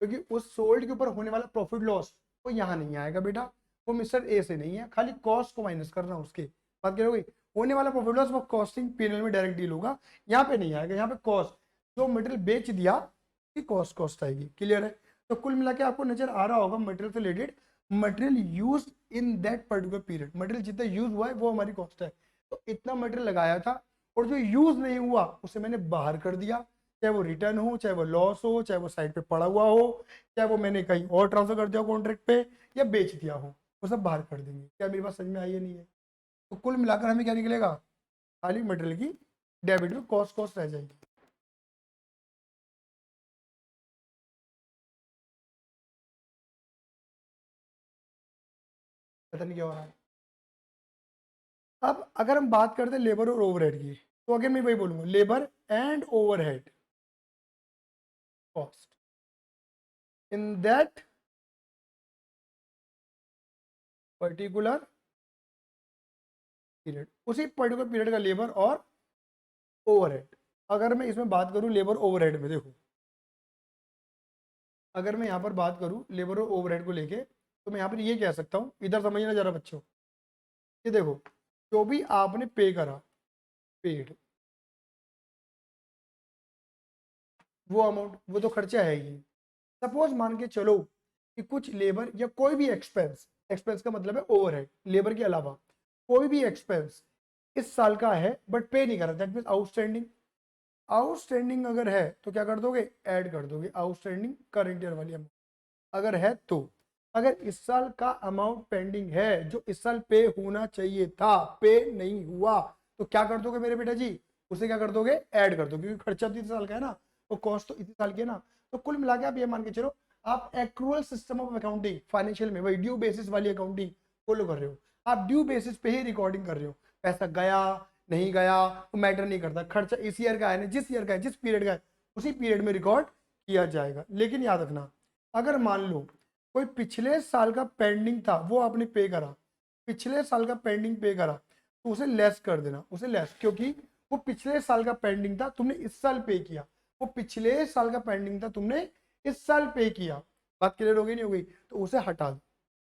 क्योंकि उस सोल्ड के ऊपर होने वाला प्रॉफिट लॉस वो यहाँ नहीं आएगा बेटा, वो मिस्टर ए से नहीं है, खाली कॉस्ट को माइनस करना उसके। बात क्या होगी, होने वाला प्रॉफिट लॉस वो कॉस्टिंग पीएनएल में डायरेक्ट डील होगा, यहाँ पे नहीं आएगा, यहाँ पे कॉस्ट, जो मटेरियल बेच दिया की कॉस्ट आएगी, क्लियर है। तो कुल मिला के आपको नजर आ रहा होगा मटेरियल से related, material use in that particular period, material जितना यूज हुआ है वो हमारी कॉस्ट है। तो इतना मटेरियल लगाया था और जो यूज नहीं हुआ उसे मैंने बाहर कर दिया, चाहे वो रिटर्न हो, चाहे वो लॉस हो, चाहे वो साइड पे पड़ा हुआ हो, चाहे वो मैंने कहीं और ट्रांसफर कर दिया हो कॉन्ट्रैक्ट पे, या बेच दिया हो, वो सब बाहर कर देंगे। क्या मेरी बात समझ में आई है नहीं है? तो कुल मिलाकर हमें क्या निकलेगा, खाली मटेरियल की डेबिट में कॉस्ट कॉस्ट रह जाएगी। पता नहीं क्या हो रहा है। अब अगर हम बात करते हैं लेबर और ओवरहेड की, तो अगर मैं वही बोलूंगा, labour and overhead cost in that particular period, उसी पर्टिकुलर पीरियड का लेबर और ओवरहेड। अगर मैं इसमें बात करूं लेबर ओवरहेड में, देखो अगर मैं यहाँ पर बात करूं लेबर और ओवरहेड को लेके, तो मैं यहाँ पर ये कह सकता हूँ, इधर समझना जरा बच्चों, ये देखो जो भी आपने पे करा, पेड, वो अमाउंट वो तो खर्चा है ही। सपोज मान के चलो कि कुछ लेबर या कोई भी एक्सपेंस, एक्सपेंस का मतलब है ओवरहेड, लेबर के अलावा कोई भी एक्सपेंस इस साल का है बट पे नहीं करा, दैट मीन आउटस्टैंडिंग। आउटस्टैंडिंग अगर है तो क्या कर दोगे, ऐड कर दोगे आउटस्टैंडिंग करंट ईयर वाली अमाउंट, अगर है तो। अगर इस साल का अमाउंट पेंडिंग है जो इस साल पे होना चाहिए था, पे नहीं हुआ, तो क्या कर दोगे मेरे बेटा जी, उसे क्या कर दोगे, ऐड कर दो, क्योंकि खर्चा तो इस साल का है ना, तो कॉस्ट तो इसी साल की है ना। तो कुल मिला के आप ये मान के चलो, आप accrual system of accounting financial में वही ड्यू बेसिस वाली अकाउंटिंग फॉलो कर रहे हो, आप ड्यू बेसिस पे ही रिकॉर्डिंग कर रहे हो, पैसा गया नहीं गया वो मैटर नहीं करता, खर्चा इस ईयर का है ना, जिस ईयर का है, जिस पीरियड का है, उसी पीरियड में रिकॉर्ड किया जाएगा। लेकिन याद रखना, अगर मान लो कोई पिछले साल का पेंडिंग था वो आपने पे करा, पिछले साल का पेंडिंग पे करा, तो उसे लेस कर देना, उसे लेस, क्योंकि वो पिछले साल का पेंडिंग था तुमने इस साल पे किया, वो पिछले साल का पेंडिंग था तुमने इस साल पे किया, बात क्लियर हो गई नहीं हो गई, तो उसे हटा दो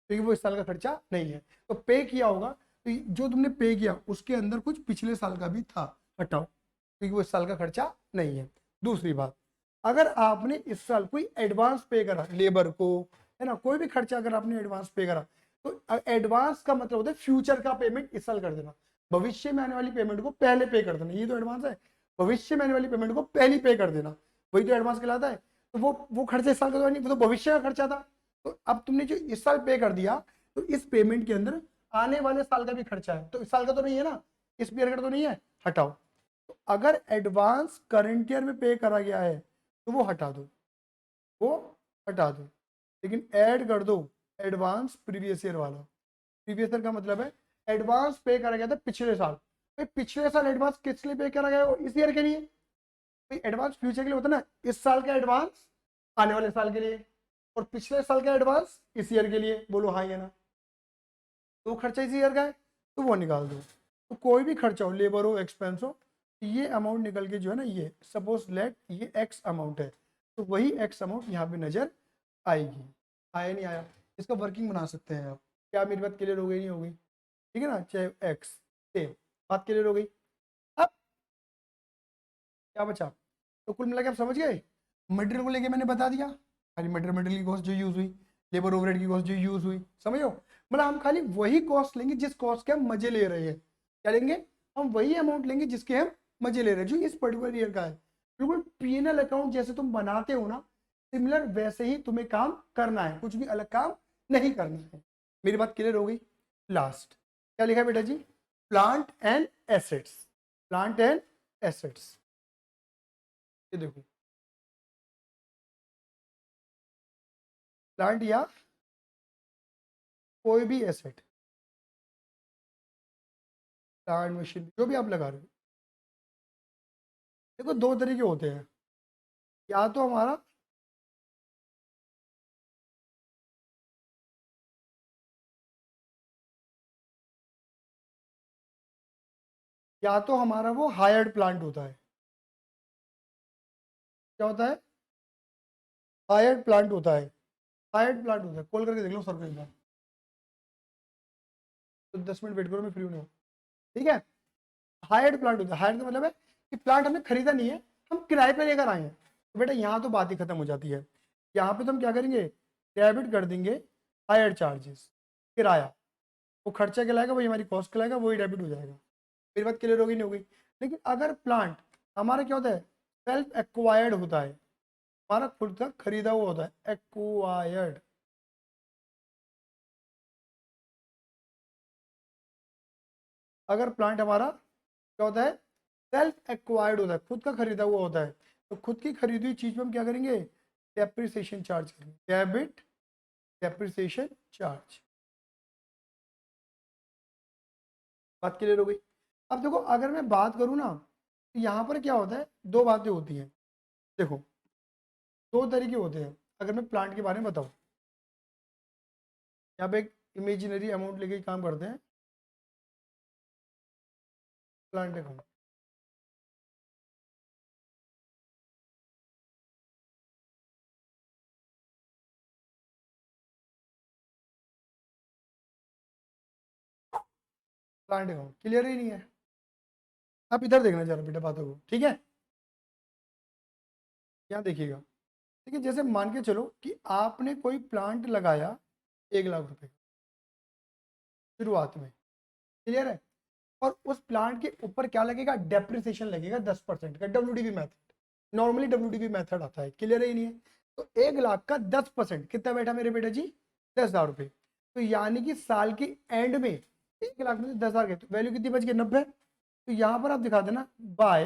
क्योंकि वो इस साल का खर्चा नहीं है। तो पे किया होगा तो जो तुमने पे किया उसके अंदर कुछ पिछले साल का भी था, हटाओ क्योंकि वो इस साल का खर्चा नहीं है। दूसरी बात, अगर आपने इस साल कोई एडवांस पे करा लेबर को, है ना, कोई भी खर्चा अगर आपने एडवांस पे करा, तो एडवांस का मतलब होता है फ्यूचर का पेमेंट इस साल कर देना, भविष्य में आने वाली पेमेंट को पहले पे कर देना, ये तो एडवांस है, भविष्य में आने वाली पेमेंट को पहले पे कर देना, वही तो एडवांस कहलाता है। तो वो खर्चा इस साल का तो नहीं, वो तो भविष्य का खर्चा था। तो अब तुमने जो इस साल पे कर दिया, तो इस पेमेंट के अंदर आने वाले साल का भी खर्चा है, तो इस साल का तो नहीं है ना, इस पीरियड का तो नहीं है, हटाओ। तो अगर एडवांस करंट ईयर में पे करा गया है तो वो हटा दो, वो हटा दो, लेकिन ऐड कर दो एडवांस प्रीवियस ईयर वाला। प्रीवियस ईयर का मतलब है एडवांस पे करा गया था पिछले साल। भाई पिछले साल एडवांस किस लिए पे करा गया है? इस ईयर के लिए। भाई एडवांस फ्यूचर के लिए होता है ना, इस साल का एडवांस आने वाले साल के लिए, और पिछले साल का एडवांस इस ईयर के लिए। बोलो हाँ या ना। तो खर्चा इसी ईयर का है तो वो निकाल दो। तो कोई भी खर्चा हो, लेबर हो, एक्सपेंस हो, ये अमाउंट निकल के जो है ना, ये सपोज लेट ये एक्स अमाउंट है, तो वही एक्स अमाउंट यहाँ पे नजर आएगी। आया नहीं आया? इसका वर्किंग बना सकते हैं आप। क्या मेरी बात क्लियर हो गई नहीं हो गई? ठीक है ना, चाहे एक्स सेम बात क्लियर हो गई। अब क्या बचा? तो कुल मिला के आप समझ गए। मटेरियल को लेके मैंने बता दिया, खाली मटेरियल की कॉस्ट जो यूज हुई, लेबर ओवरहेड की कॉस्ट जो यूज हुई, समझो। मतलब हम खाली वही कॉस्ट लेंगे जिस कॉस्ट के हम मजे ले रहे हैं। क्या लेंगे? हम वही अमाउंट लेंगे जिसके हम मजे ले रहे हैं, जो इस पर्टिकुलर ईयर का है। बिल्कुल पीएनएल अकाउंट जैसे तुम बनाते हो ना, सिमिलर वैसे ही तुम्हें काम करना है, कुछ भी अलग काम नहीं करना है। मेरी बात क्लियर हो गई? लास्ट क्या लिखा है बेटा जी? Plant and assets. Plant and assets, ये देखो, प्लांट या कोई भी एसेट, प्लांट मशीन जो भी आप लगा रहे हो। देखो दो तरीके होते हैं, या तो हमारा वो हायर्ड प्लांट होता है। क्या होता है? हायर्ड प्लांट होता है। हायर्ड प्लांट होता है, कॉल करके देख लो सर को एक बार। तो 10 मिनट वेट करो, मैं फ्री हूँ। ठीक है, हायर्ड प्लांट होता है। हायर्ड का मतलब है कि प्लांट हमने खरीदा नहीं है, हम किराए पे लेकर आए हैं। तो बेटा यहाँ तो बात ही खत्म हो जाती है। यहाँ पे तो हम क्या करेंगे? डेबिट कर देंगे हायर चार्जेस, किराया। वो खर्चा कहलाएगा, वही हमारी कॉस्ट कहलाएगा, वही डेबिट हो जाएगा। मेरी बात क्लियर होगी नहीं होगी? लेकिन अगर प्लांट हमारा क्या होता है? सेल्फ एक्वायर्ड होता है, हमारा खुद का खरीदा हुआ होता है, एक्वायर्ड। अगर प्लांट हमारा क्या होता है? सेल्फ एक्वायर्ड होता है, खुद का खरीदा हुआ होता है, तो खुद की खरीदी हुई चीज पे हम क्या करेंगे? डेप्रिसिएशन चार्ज करेंगे, डेबिट डेप्रिसिएशन चार्ज। बात क्लियर हो गई? अब देखो अगर मैं बात करूँ ना, तो यहाँ पर क्या होता है? दो बातें होती हैं। देखो दो तरीके होते हैं अगर मैं प्लांट के बारे में बताऊँ। यहाँ पे एक इमेजिनरी अमाउंट लेके काम करते हैं, plant account. Plant account clear ही नहीं है। आप इधर देखना जरा बेटा बातों को, ठीक है? यहाँ देखिएगा। ठीक है, जैसे मान के चलो कि आपने कोई प्लांट लगाया 1 लाख रुपए शुरुआत में, क्लियर है? और उस प्लांट के ऊपर क्या लगेगा? डेप्रिसिएशन लगेगा 10% का, WDV method. Normally WDV method आता है, क्लियर है ही नहीं है? तो 1 लाख का 10% कितना बैठा मेरे बेटा जी? 10,000 रुपये। तो यानी कि साल के एंड में 1 लाख में से 10,000 गए, तो वैल्यू कितनी बच गई? 90। तो यहाँ पर आप दिखा देना बाय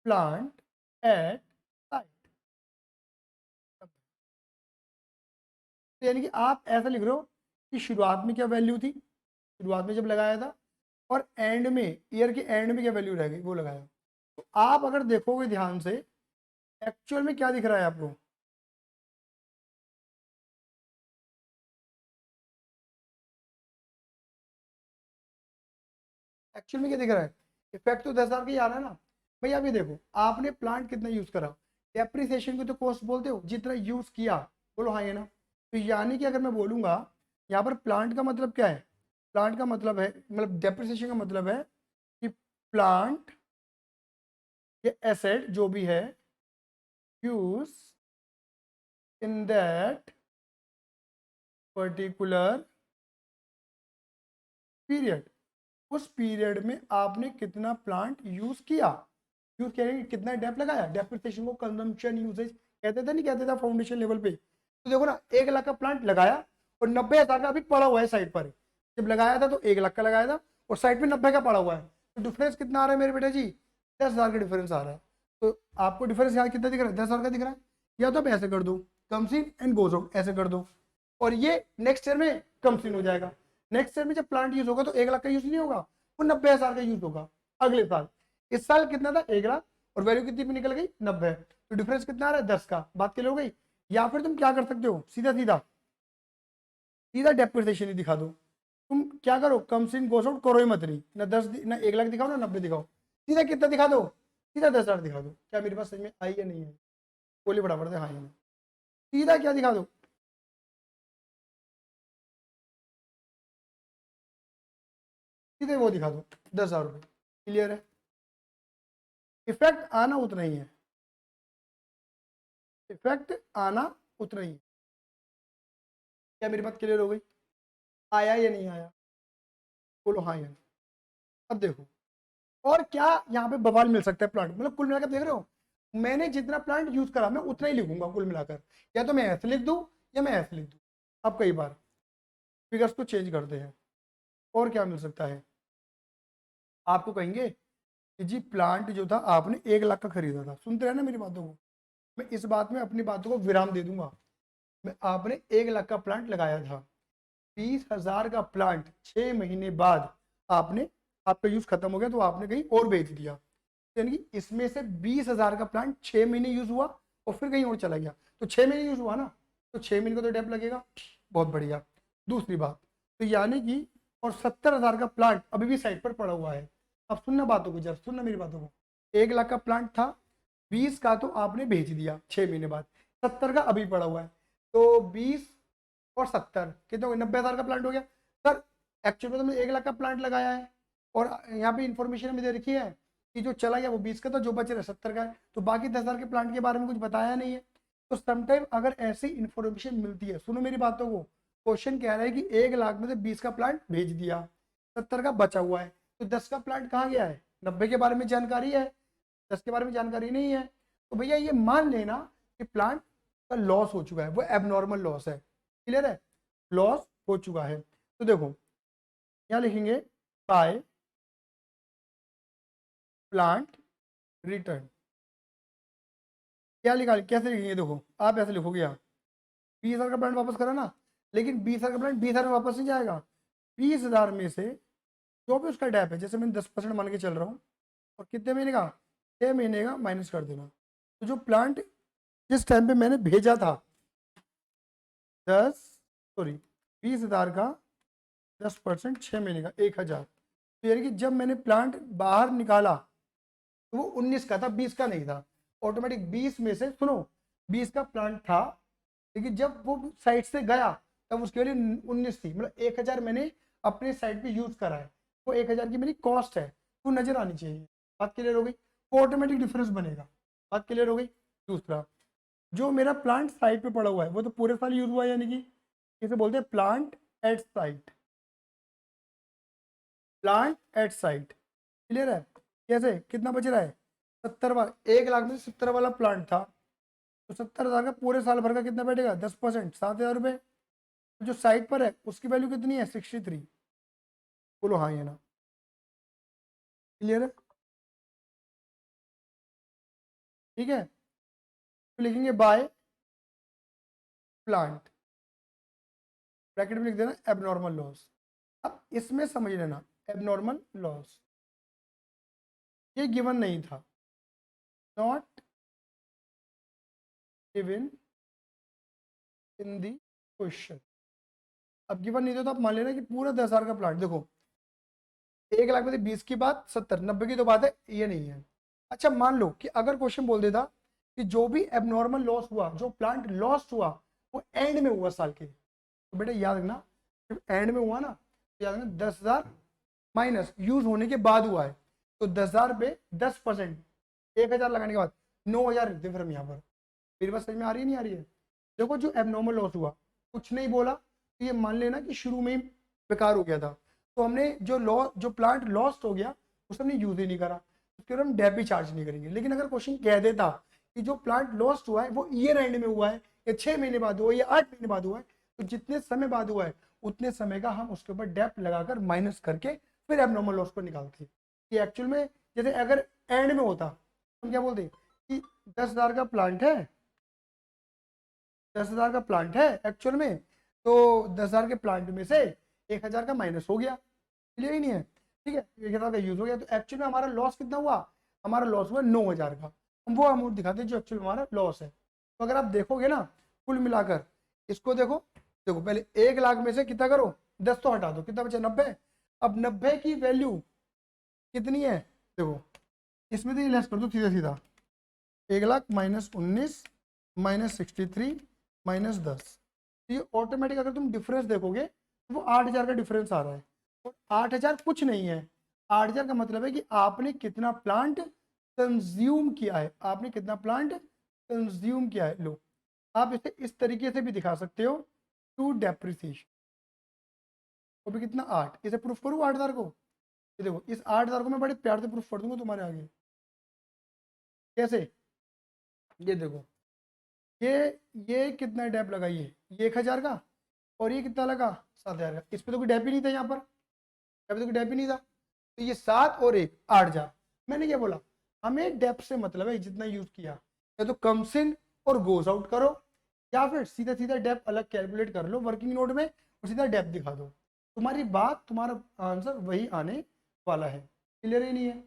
प्लांट एट साइट। यानी कि आप ऐसा लिख रहे हो कि शुरुआत में क्या वैल्यू थी, शुरुआत में जब लगाया था, और एंड में, ईयर के एंड में क्या वैल्यू रह गई, वो लगाया। तो आप अगर देखोगे ध्यान से, एक्चुअल में क्या दिख रहा है आपको? एक्चुअल में क्या दिख रहा है? इफेक्ट तो 10,000 का ही आ रहा है ना। भाई आप ये देखो, आपने प्लांट कितना यूज करा, डेप्रिसिएशन को तो कॉस्ट बोलते हो, जितना यूज किया। बोलो हाँ ये ना। तो यानी कि अगर मैं बोलूंगा यहाँ पर प्लांट का मतलब क्या है? प्लांट का मतलब है, मतलब डेप्रिसिएशन का मतलब है कि प्लांट ये एसेट जो भी है, use in that particular period. उस पीरियड में आपने कितना प्लांट यूज किया, यूज करेंगे कितना डेप लगाया। डेप्रिसिएशन को कंजम्पशन यूजेज कहते थे, नहीं कहते थे फाउंडेशन लेवल पे? तो देखो ना, 1 लाख का प्लांट लगाया और 90,000 का अभी पड़ा हुआ है साइड पर। जब लगाया था तो 1 लाख का लगाया था, और साइड पे 90 का पड़ा हुआ है। तो डिफरेंस कितना आ रहा है मेरे बेटा जी? 10,000 का डिफरेंस आ रहा है। तो आपको डिफरेंस यहाँ कितना दिख रहा है? 10,000 का दिख रहा है। या तो आप ऐसे कर दो, comes in and goes out, ऐसे कर दो। और ये नेक्स्ट ईयर में कम्स इन हो जाएगा। नेक्स्ट ईयर में जब प्लांट यूज होगा तो 1 लाख का यूज नहीं होगा, वो 90,000 का यूज होगा अगले साल। इस साल कितना था 1 लाख, और वैल्यू कितनी पे निकल गई 90, तो डिफरेंस कितना आ रहा है 10 का। बात क्लियर हो गई। या फिर तुम क्या कर सकते हो, सीधा सीधा सीधा डेप्रिसिएशन ही दिखा दो। तुम क्या करो, कम्स इन गोज आउट करो ही मत नहीं, ना 10 ना 1 लाख दिखाओ ना 90 दिखाओ, सीधा कितना दिखा दो, सीधा 10,000 दिखा दो। क्या मेरी बात समझ में आई या नहीं है? बोलिए बराबर से हाँ या नहीं। सीधा क्या दिखा दो, सीधे वो दिखा दो 10,000 रुपये। क्लियर है? इफेक्ट आना उतना ही है, इफेक्ट आना उतना ही है। क्या मेरी बात क्लियर हो गई? आया या नहीं आया? बोलो हाँ या नहीं। अब देखो और क्या यहाँ पे बवाल मिल सकता है प्लांट, मतलब कुल मिलाकर देख रहे हो, मैंने जितना प्लांट यूज करा मैं उतना ही लिखूंगा कुल मिलाकर। या तो मैं ऐसे लिख दूं या मैं ऐसे लिख दूं। अब कई बार फिगर्स को चेंज करते हैं। और क्या मिल सकता है, आपको कहेंगे कि जी प्लांट जो था आपने 1 लाख का खरीदा था। सुनते रहे ना मेरी बातों को, मैं इस बात में अपनी बातों को विराम दे दूंगा। मैं आपने 1 लाख का प्लांट लगाया था, 20,000 का प्लांट 6 महीने बाद आपने, आपका यूज खत्म हो गया तो आपने कहीं और बेच दिया। यानी कि इसमें से 20,000 का प्लांट 6 महीने यूज हुआ और फिर कहीं और चला गया, तो 6 महीने यूज हुआ ना, तो 6 महीने का तो डेप लगेगा। बहुत बढ़िया। दूसरी बात, तो यानी कि और 70,000 का प्लांट अभी भी साइड पर पड़ा हुआ है। अब सुनना बातों को, जब सुनना मेरी बातों को, 1 लाख का प्लांट था, 20 का तो आपने भेज दिया 6 महीने बाद, 70 का अभी पड़ा हुआ है, तो 20 और 70 कितना हो गया, 90,000 का प्लांट हो गया। सर एक्चुअल में तो मैंने 1 लाख का प्लांट लगाया है, और यहाँ पे इंफॉर्मेशन हमें दे रखी है कि जो चला गया वो 20 का था, जो बच रहा 70 का है, तो बाकी 10,000 के प्लांट के बारे में कुछ बताया नहीं है। तो समटाइम अगर ऐसी इंफॉर्मेशन मिलती है, सुनो मेरी बातों को, क्वेश्चन कह रहा है कि 1 लाख में से 20 का प्लांट भेज दिया, 70 का बचा हुआ है, तो 10 का प्लांट कहाँ गया है? 90 के बारे में जानकारी है, 10 के बारे में जानकारी नहीं है। तो भैया ये मान लेना कि प्लांट का लॉस हो चुका है, वो एबनॉर्मल लॉस है। क्लियर है? लॉस हो चुका है। तो देखो क्या लिखेंगे, बाय प्लांट रिटर्न। क्या लिखा, कैसे लिखेंगे, देखो आप ऐसे लिखोगे, यहाँ 20,000 का प्लांट वापस करा ना, लेकिन 20,000 का प्लांट 20,000 में वापस नहीं जाएगा। 20,000 में से जो भी उसका डैप है, जैसे मैंने 10% मान के चल रहा हूँ, और कितने महीने का, 6 महीने का माइनस कर देना। तो जो प्लांट जिस टाइम पे मैंने भेजा था 20,000 का 10%, 6 महीने का 1,000, तो यानी कि जब मैंने प्लांट बाहर निकाला तो वो 19 का था, 20 का नहीं था। ऑटोमेटिक 20 में से, सुनो, 20 का प्लांट था, लेकिन जब वो साइड से गया तब उसकी वैल्यू 19 थी, मतलब 1,000 मैंने अपने साइड पे यूज करा है, वो 1,000 की मेरी कॉस्ट है, वो नजर आनी चाहिए। बात क्लियर हो गई? वो ऑटोमेटिक डिफरेंस बनेगा। बात क्लियर हो गई? दूसरा, जो मेरा प्लांट साइड पे पड़ा हुआ है वो तो पूरे साल यूज हुआ है, यानी कि इसे बोलते हैं plant at site, plant at site. Clear है? कैसे, कितना बच रहा है, 70 वाला, 1 लाख में 70 वाला प्लांट था, तो 70,000 का पूरे साल भर का कितना बैठेगा, 10%, 7,000 रुपये। जो साइट पर है उसकी वैल्यू कितनी है, 63। बोलो हाँ या ना। क्लियर है? ठीक है, तो लिखेंगे बाय प्लांट, ब्रैकेट में लिख देना एबनॉर्मल लॉस। अब इसमें समझ लेना, एबनॉर्मल लॉस ये गिवन नहीं था, not given in the question. अब गिवन नहीं था तो आप मान लेना कि पूरा 10,000 का प्लांट, देखो 1 लाख में से 20 की बात, 70 90 की तो बात है, ये नहीं है। अच्छा मान लो कि अगर क्वेश्चन बोल देता कि जो भी एबनॉर्मल लॉस हुआ, जो प्लांट लॉस हुआ, वो एंड में हुआ साल के, तो बेटा याद रखना, जब एंड में हुआ ना, तो याद रखना 10,000 माइनस यूज होने के बाद हुआ है, तो 10,000 पे 10%, 1,000 लगाने के बाद 9,000 रखते फिर हम यहाँ पर। मेरी बात समझ में आ रही है नहीं आ रही है? देखो जो एबनॉर्मल लॉस हुआ, कुछ नहीं बोला, तो ये मान लेना कि शुरू में ही बेकार हो गया था, तो हमने जो लॉ, जो प्लांट लॉस्ट हो गया उसे हमने यूज ही नहीं करा, उसके ऊपर हम डेप भी चार्ज नहीं करेंगे। लेकिन अगर क्वेश्चन कह देता कि जो प्लांट लॉस्ट हुआ है वो ईयर एंड में हुआ है, या 6 महीने बाद हुआ है, या 8 महीने बाद हुआ है, तो जितने समय बाद हुआ है उतने समय का हम उसके ऊपर डेप लगाकर माइनस करके फिर एबनॉर्मल लॉस को निकालते। कि एक्चुअल में जैसे अगर एंड में होता, हम क्या बोलते कि 10,000 का प्लांट है, 10,000 का प्लांट है एक्चुअल में, तो 10,000 के प्लांट में से 1,000 का माइनस हो गया, क्लियर ही नहीं है, ठीक है, 1,000 का यूज हो गया, तो एक्चुअल में हमारा लॉस कितना हुआ, हमारा लॉस हुआ 9,000 का। हम वो अमाउंट दिखाते हैं जो एक्चुअल में हमारा लॉस है। तो अगर आप देखोगे ना कुल मिलाकर इसको देखो, देखो पहले 1 लाख में से कितना करो 10 तो हटा दो, कितना बचा 90। अब 90 की वैल्यू कितनी है, देखो इसमें तो ये लेस कर दो सीधा सीधा, 1 लाख माइनस 19 माइनस 63 माइनस 10, ये ऑटोमेटिक अगर तुम डिफरेंस देखोगे तो वो 8,000 का डिफरेंस आ रहा है। और 8,000 कुछ नहीं है, 8,000 का मतलब है कि आपने कितना प्लांट कंज्यूम किया है, आपने कितना प्लांट कंज्यूम किया है। लो आप इसे इस तरीके से भी दिखा सकते हो, टू डेप्रिसिएशन, वो भी कितना 8, इसे प्रूफ करूँ 8,000 को, ये देखो इस 8,000 को मैं बड़े प्यार से प्रूफ कर दूंगा तुम्हारे आगे। कैसे, ये देखो ये कितना डेप लगा, ये 1,000 का, और ये कितना लगा 7,000 का, इस पे तो कोई डेप ही नहीं था, यहाँ पर तो कोई डेप ही नहीं था, तो ये 7 और 1 8,000। मैंने क्या बोला, हमें डेप से मतलब है जितना यूज किया, या तो कम्स इन और गोज आउट करो, या फिर सीधा सीधा डेप अलग कैलकुलेट कर लो वर्किंग नोट में और सीधा डेप दिखा दो, तुम्हारी बात तुम्हारा आंसर वही आने वाला है, क्लियर ही नहीं है।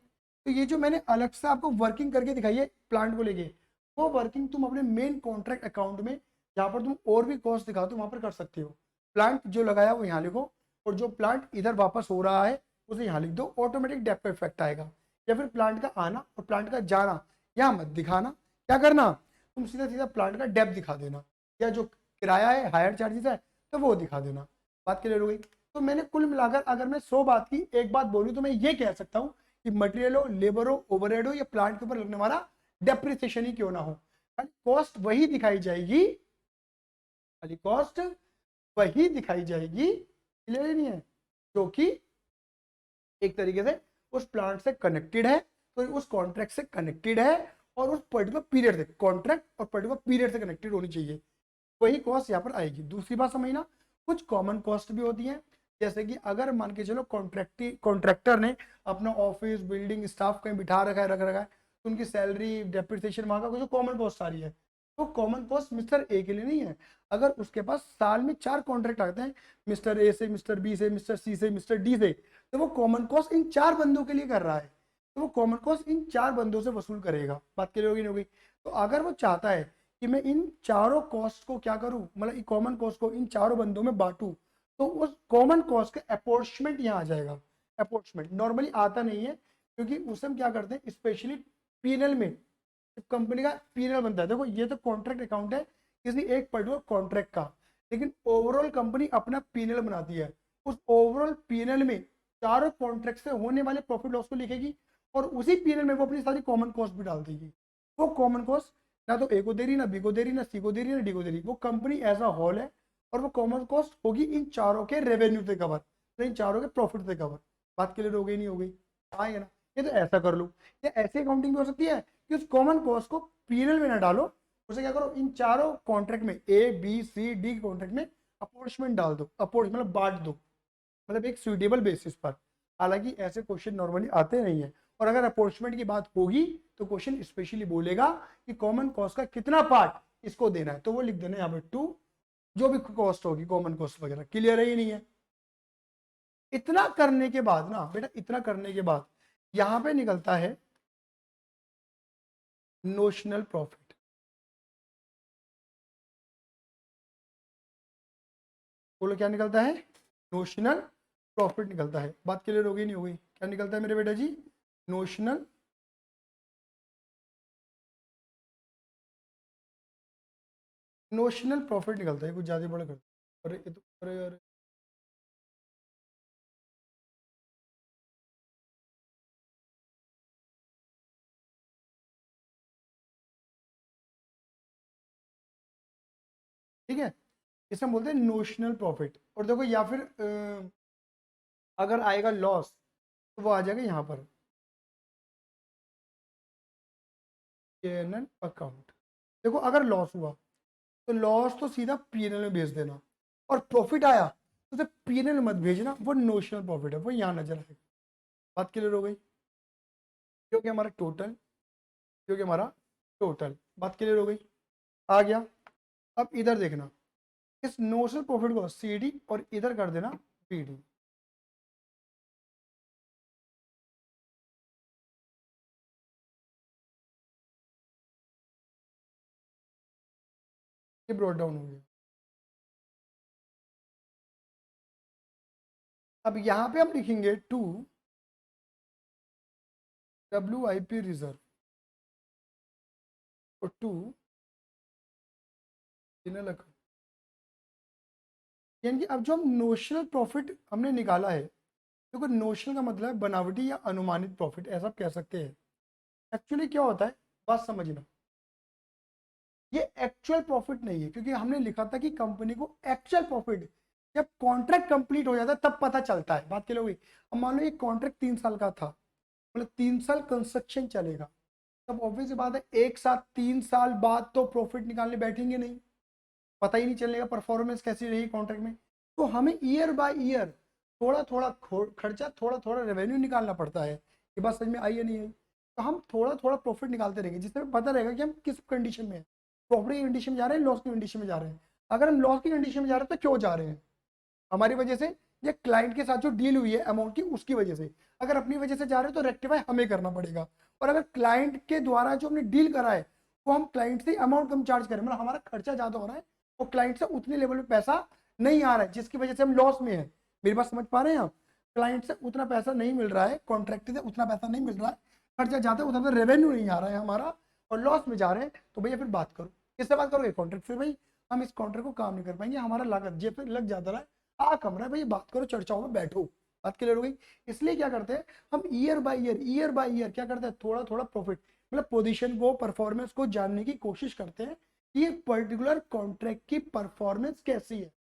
तो ये जो मैंने अलग से आपको वर्किंग करके दिखाई है प्लांट को लेके, वो वर्किंग तुम अपने मेन कॉन्ट्रैक्ट अकाउंट में जहाँ पर तुम और भी कॉस्ट दिखाते हो वहां पर कर सकते हो। प्लांट जो लगाया वो यहाँ लिखो, और जो प्लांट इधर वापस हो रहा है उसे यहाँ लिख दो, ऑटोमेटिक डेप का इफेक्ट आएगा। या फिर प्लांट का आना और प्लांट का जाना यहाँ मत दिखाना, क्या करना, तुम सीधा सीधा प्लांट का डेप दिखा देना, या जो किराया है हायर चार्जेस है तो वो दिखा देना, बात क्लियर हो गई। तो मैंने कुल मिलाकर अगर मैं 100 बात की एक बात बोलूँ तो मैं ये कह सकता हूँ कि मटेरियल हो, लेबर हो, ओवरहेड हो, या प्लांट के ऊपर लगने वाला डेप्रिसिएशन ही क्यों ना हो, खाली कॉस्ट वही दिखाई जाएगी, खाली कॉस्ट वही दिखाई जाएगी, क्लियर नहीं है, जो कि एक तरीके से उस प्लांट से कनेक्टेड है, तो उस कॉन्ट्रैक्ट से कनेक्टेड है, और उस पर्टिकुलर पीरियड से, कॉन्ट्रैक्ट और पर्टिकुलर पीरियड से कनेक्टेड होनी चाहिए, वही कॉस्ट यहाँ पर आएगी। दूसरी बात समझना, कुछ कॉमन कॉस्ट भी होती है, जैसे कि अगर मान के चलो कॉन्ट्रैक्टर ने अपना ऑफिस बिल्डिंग स्टाफ कहीं बिठा रखा है, रख रखा है, तो उनकी सैलरी डेप्रिसिएशन वहाँ का कुछ कॉमन कॉस्ट आ रही है, तो कॉमन कॉस्ट मिस्टर ए के लिए नहीं है। अगर उसके पास साल में 4 कॉन्ट्रैक्ट आते हैं, मिस्टर ए से, मिस्टर बी से, मिस्टर सी से, मिस्टर डी से, तो वो कॉमन कॉस्ट इन 4 बंदों के लिए कर रहा है, तो वो कॉमन कॉस्ट इन 4 बंदों से वसूल करेगा, बात क्लियर होगी नहीं होगी। तो अगर वो चाहता है कि मैं इन चारों कॉस्ट को क्या करूं, मतलब कॉमन कॉस्ट को इन चारों बंदों में बांटूं, तो उस कॉमन कॉस्ट का अपॉर्चमेंट यहाँ आ जाएगा। अपॉर्चमेंट नॉर्मली आता नहीं है, क्योंकि उसे हम क्या करते हैं स्पेशली पीएनएल में, कंपनी का पीएनएल बनता है, देखो ये तो कॉन्ट्रैक्ट अकाउंट है किसी एक पर्टिकुलर कॉन्ट्रैक्ट का, लेकिन ओवरऑल कंपनी अपना पीएनएल बनाती है, उस ओवरऑल पीएनएल में चारों कॉन्ट्रैक्ट से होने वाले प्रॉफिट लॉस को लिखेगी, और उसी पीएनएल में वो अपनी सारी कॉमन कॉस्ट भी डाल देगी। वो कॉमन कॉस्ट ना तो ए को दे रही, ना बी को दे रही, ना सी को दे रही, ना डी को दे रही, वो कंपनी एज अ होल है, और वो कॉमन कॉस्ट होगी इन चारों के रेवेन्यू से कवर, तो इन चारों के प्रॉफिट से कवर, बात क्लियर हो गई नहीं हो गई, आएगा ना। ये तो ऐसा कर लो, या ऐसी अकाउंटिंग भी हो सकती है कि उस कॉमन कॉस्ट को पीएनएल में ना डालो, उसे क्या करो इन चारों कॉन्ट्रैक्ट में A B C D contract में अपॉर्चमेंट डाल दो, अपॉर्च मतलब बांट दो, मतलब एक सुइटेबल बेसिस पर। हालांकि ऐसे क्वेश्चन नॉर्मली आते नहीं है, और अगर अपॉर्चमेंट की बात होगी तो क्वेश्चन स्पेशली बोलेगा कि कॉमन कॉस्ट का कितना पार्ट इसको देना है, तो वो लिख देना यहाँ पे 2, जो भी कॉस्ट होगी कॉमन कॉस्ट वगैरह, क्लियर है ही नहीं है। इतना करने के बाद ना बेटा, इतना करने के बाद यहाँ पे निकलता है नोशनल प्रॉफिट, बोलो क्या निकलता है, नोशनल प्रॉफिट निकलता है, बात क्लियर हो गई नहीं हो गई, क्या निकलता है मेरे बेटा जी, नोशनल नोशनल प्रॉफिट निकलता है, कुछ ज्यादा बड़ा कर, अरे ये तो अरे ठीक है, इसे हम बोलते हैं नोशनल प्रॉफिट। और देखो या फिर अगर आएगा लॉस तो वो आ जाएगा यहाँ पर पीएनएल अकाउंट। देखो अगर लॉस हुआ तो लॉस तो सीधा पीएनएल में भेज देना, और प्रॉफिट आया तो उसे पीएनएल मत भेजना, वो नोशनल प्रॉफिट है, वो यहाँ नजर आएगा, बात क्लियर हो गई, क्योंकि हमारा टोटल, क्योंकि हमारा टोटल, बात क्लियर हो गई, आ गया। अब इधर देखना, इस नोशनल प्रॉफिट को CD और इधर कर देना PD। ये ब्रॉट डाउन हो गया। अब यहाँ पे हम लिखेंगे टू WIP रिजर्व और टू जनरल अकाउंट। यानी कि अब जो हम नोशनल प्रॉफिट हमने निकाला है, देखो नोशनल का मतलब है बनावटी या अनुमानित प्रॉफिट, ऐसा आप कह सकते हैं। एक्चुअली क्या होता है, बात समझना, ये एक्चुअल प्रॉफिट नहीं है, क्योंकि हमने लिखा था कि कंपनी को एक्चुअल प्रॉफिट जब कॉन्ट्रैक्ट कंप्लीट हो जाता है तब पता चलता है। बात क्लियर हुई। अब मान लो ये कॉन्ट्रैक्ट 3 साल का था, मतलब 3 साल कंस्ट्रक्शन चलेगा, तब ऑब्वियस बात है एक साथ 3 साल बाद तो प्रॉफिट निकालने बैठेंगे नहीं, पता ही नहीं चलेगा परफॉर्मेंस कैसी रही कॉन्ट्रैक्ट में। तो हमें ईयर बाय ईयर थोड़ा थोड़ा खर्चा, थोड़ा थोड़ा रेवेन्यू निकालना पड़ता है। ये बात समझ में आई या नहीं आई? तो हम थोड़ा थोड़ा प्रॉफिट निकालते रहेंगे, जिससे हमें पता रहेगा कि हम किस कंडीशन में है, प्रॉफिट की कंडीशन में जा रहे हैं, लॉस की कंडीशन में जा रहे हैं। अगर हम लॉस की कंडीशन में जा रहे हैं तो क्यों जा रहे हैं, हमारी वजह से या क्लाइंट के साथ जो डील हुई है अमाउंट की उसकी वजह से। अगर अपनी वजह से जा रहे हैं तो रेक्टिफाई हमें करना पड़ेगा। और अगर क्लाइंट के द्वारा जो हमने डील करा है वो हम क्लाइंट से अमाउंट कम चार्ज करें, मतलब हमारा खर्चा ज्यादा हो रहा है और क्लाइंट से उतने लेवल पे पैसा नहीं आ रहा है, जिसकी वजह से हम लॉस में है। मेरी बात समझ पा रहे हैं आप? क्लाइंट से उतना पैसा नहीं मिल रहा है, कॉन्ट्रैक्ट से उतना पैसा नहीं मिल रहा है, खर्चा ज्यादा, उतना रेवेन्यू नहीं आ रहा है हमारा और लॉस में जा रहे हैं, तो भैया फिर बात करो, किससे बात करोगे? कॉन्ट्रैक्ट। फिर भाई हम इस कॉन्ट्रैक्ट को काम नहीं कर पाएंगे, हमारा लागत जेब पे लग जाता है। कम रहा है भाई, बात करो, चर्चाओं में बैठो, बात क्लियर हो गई। इसलिए क्या करते हैं हम, ईयर बाय ईयर क्या करते हैं, थोड़ा थोड़ा प्रॉफिट, मतलब पोजीशन को, परफॉर्मेंस को जानने की कोशिश करते हैं कि ये पर्टिकुलर कॉन्ट्रैक्ट की परफॉर्मेंस कैसी है।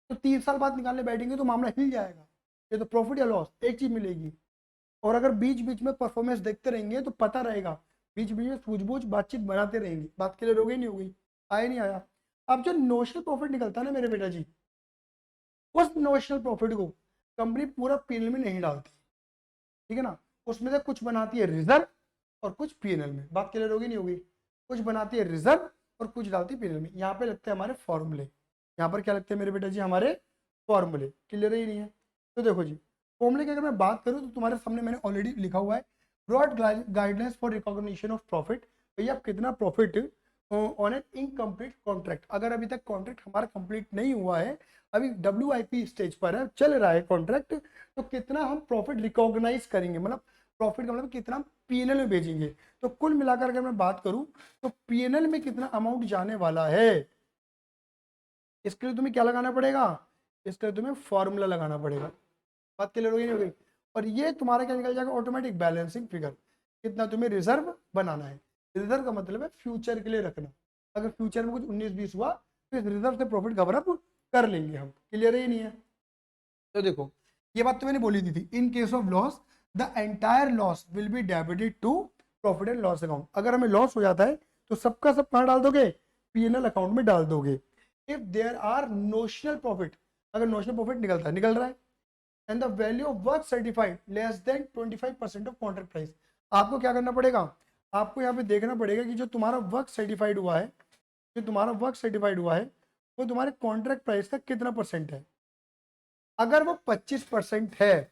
तो 3 साल बाद निकालने बैठेंगे तो मामला हिल जाएगा, ये तो प्रॉफिट या लॉस एक चीज मिलेगी। और अगर बीच बीच में परफॉर्मेंस देखते रहेंगे तो पता रहेगा, बीच बीच में सूझबूझ बातचीत बनाते रहेंगे। बात क्लियर हो गई नहीं हो गई? आया नहीं आया? अब जो नोशनल प्रॉफिट निकलता है ना मेरे बेटा जी, उस नोशनल प्रॉफिट को कंपनी पूरा पीएनएल में नहीं डालती, ठीक है ना, उसमें से कुछ बनाती है रिजर्व और कुछ पीएनएल में। बात क्लियर होगी नहीं होगी? कुछ बनाती है रिजर्व और कुछ डालती है पीएनएल में। यहाँ पे लगते हैं हमारे फॉर्मूले, यहाँ पर क्या लगते हैं मेरे बेटा जी, हमारे फॉर्मूले। क्लियर ही नहीं है? तो देखो जी, फॉर्मूले की अगर मैं बात करूँ तो तुम्हारे सामने मैंने ऑलरेडी लिखा हुआ है, broad guidelines for recognition of profit. भैया आप कितना profit on an incomplete contract, अगर अभी तक कॉन्ट्रैक्ट हमारा कंप्लीट नहीं हुआ है, अभी WIP स्टेज पर है, चल रहा है कॉन्ट्रैक्ट, तो कितना हम प्रॉफिट रिकॉग्नाइज करेंगे, मतलब प्रॉफिट का मतलब कितना पीएनएल में भेजेंगे। तो कुल मिलाकर अगर मैं बात करूं तो पीएनएल में कितना अमाउंट जाने वाला है, इसके लिए तुम्हें क्या लगाना पड़ेगा, इसके लिए तुम्हें फॉर्मूला लगाना पड़ेगा। बात क्लियर हो गई नहीं हो गई? और ये तुम्हारा क्या निकल जाएगा, ऑटोमेटिक बैलेंसिंग फिगर, कितना तुम्हें रिजर्व बनाना है। रिजर्व का मतलब है फ्यूचर के लिए रखना, अगर फ्यूचर में कुछ 19-20 हुआ तो इस रिजर्व से प्रॉफिट कवर अप कर लेंगे हम। क्लियर ही नहीं है? तो देखो ये बात तो मैंने बोली दी थी, in case of loss the entire loss will be debited to profit and loss account. अगर हमें लॉस हो जाता है तो सबका सब कहाँ डाल दोगे, पीएनएल अकाउंट में डाल दोगे। If there are notional profit, अगर नोशनल प्रॉफिट निकलता है, निकल रहा है, and the value of work certified less than 25% of contract price, आपको क्या करना पड़ेगा, आपको यहाँ पे देखना पड़ेगा कि जो तुम्हारा वर्क सर्टिफाइड हुआ है, जो तुम्हारा वर्क सर्टिफाइड हुआ है वो तुम्हारे कॉन्ट्रैक्ट प्राइस का कितना परसेंट है। अगर वो 25% है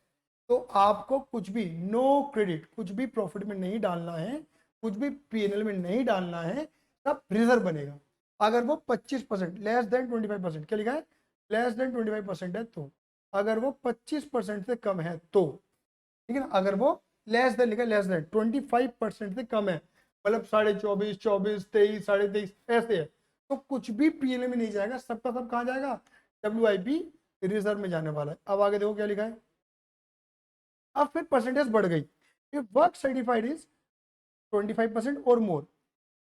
तो आपको कुछ भी, नो क्रेडिट, कुछ भी प्रॉफिट में नहीं डालना है, कुछ भी पीएनएल में नहीं डालना है, सब रिजर्व बनेगा। अगर वो 25%, लेस देन 25%, क्या लिखा है, लेस देन 25% है तो, अगर वो 25% से कम है तो, ठीक है ना, अगर वो लेस देन लिखा है, लेस देन 25% से कम है, मतलब 24.5, 24, 23, 23.5 ऐसे है, तो कुछ भी पीएनएल में नहीं जाएगा, सबका सब कहाँ जाएगा, WIP रिजर्व में जाने वाला है। अब आगे देखो क्या लिखा है, अब फिर परसेंटेज बढ़ गई, वर्क सर्टिफाइड इज 25% और मोर,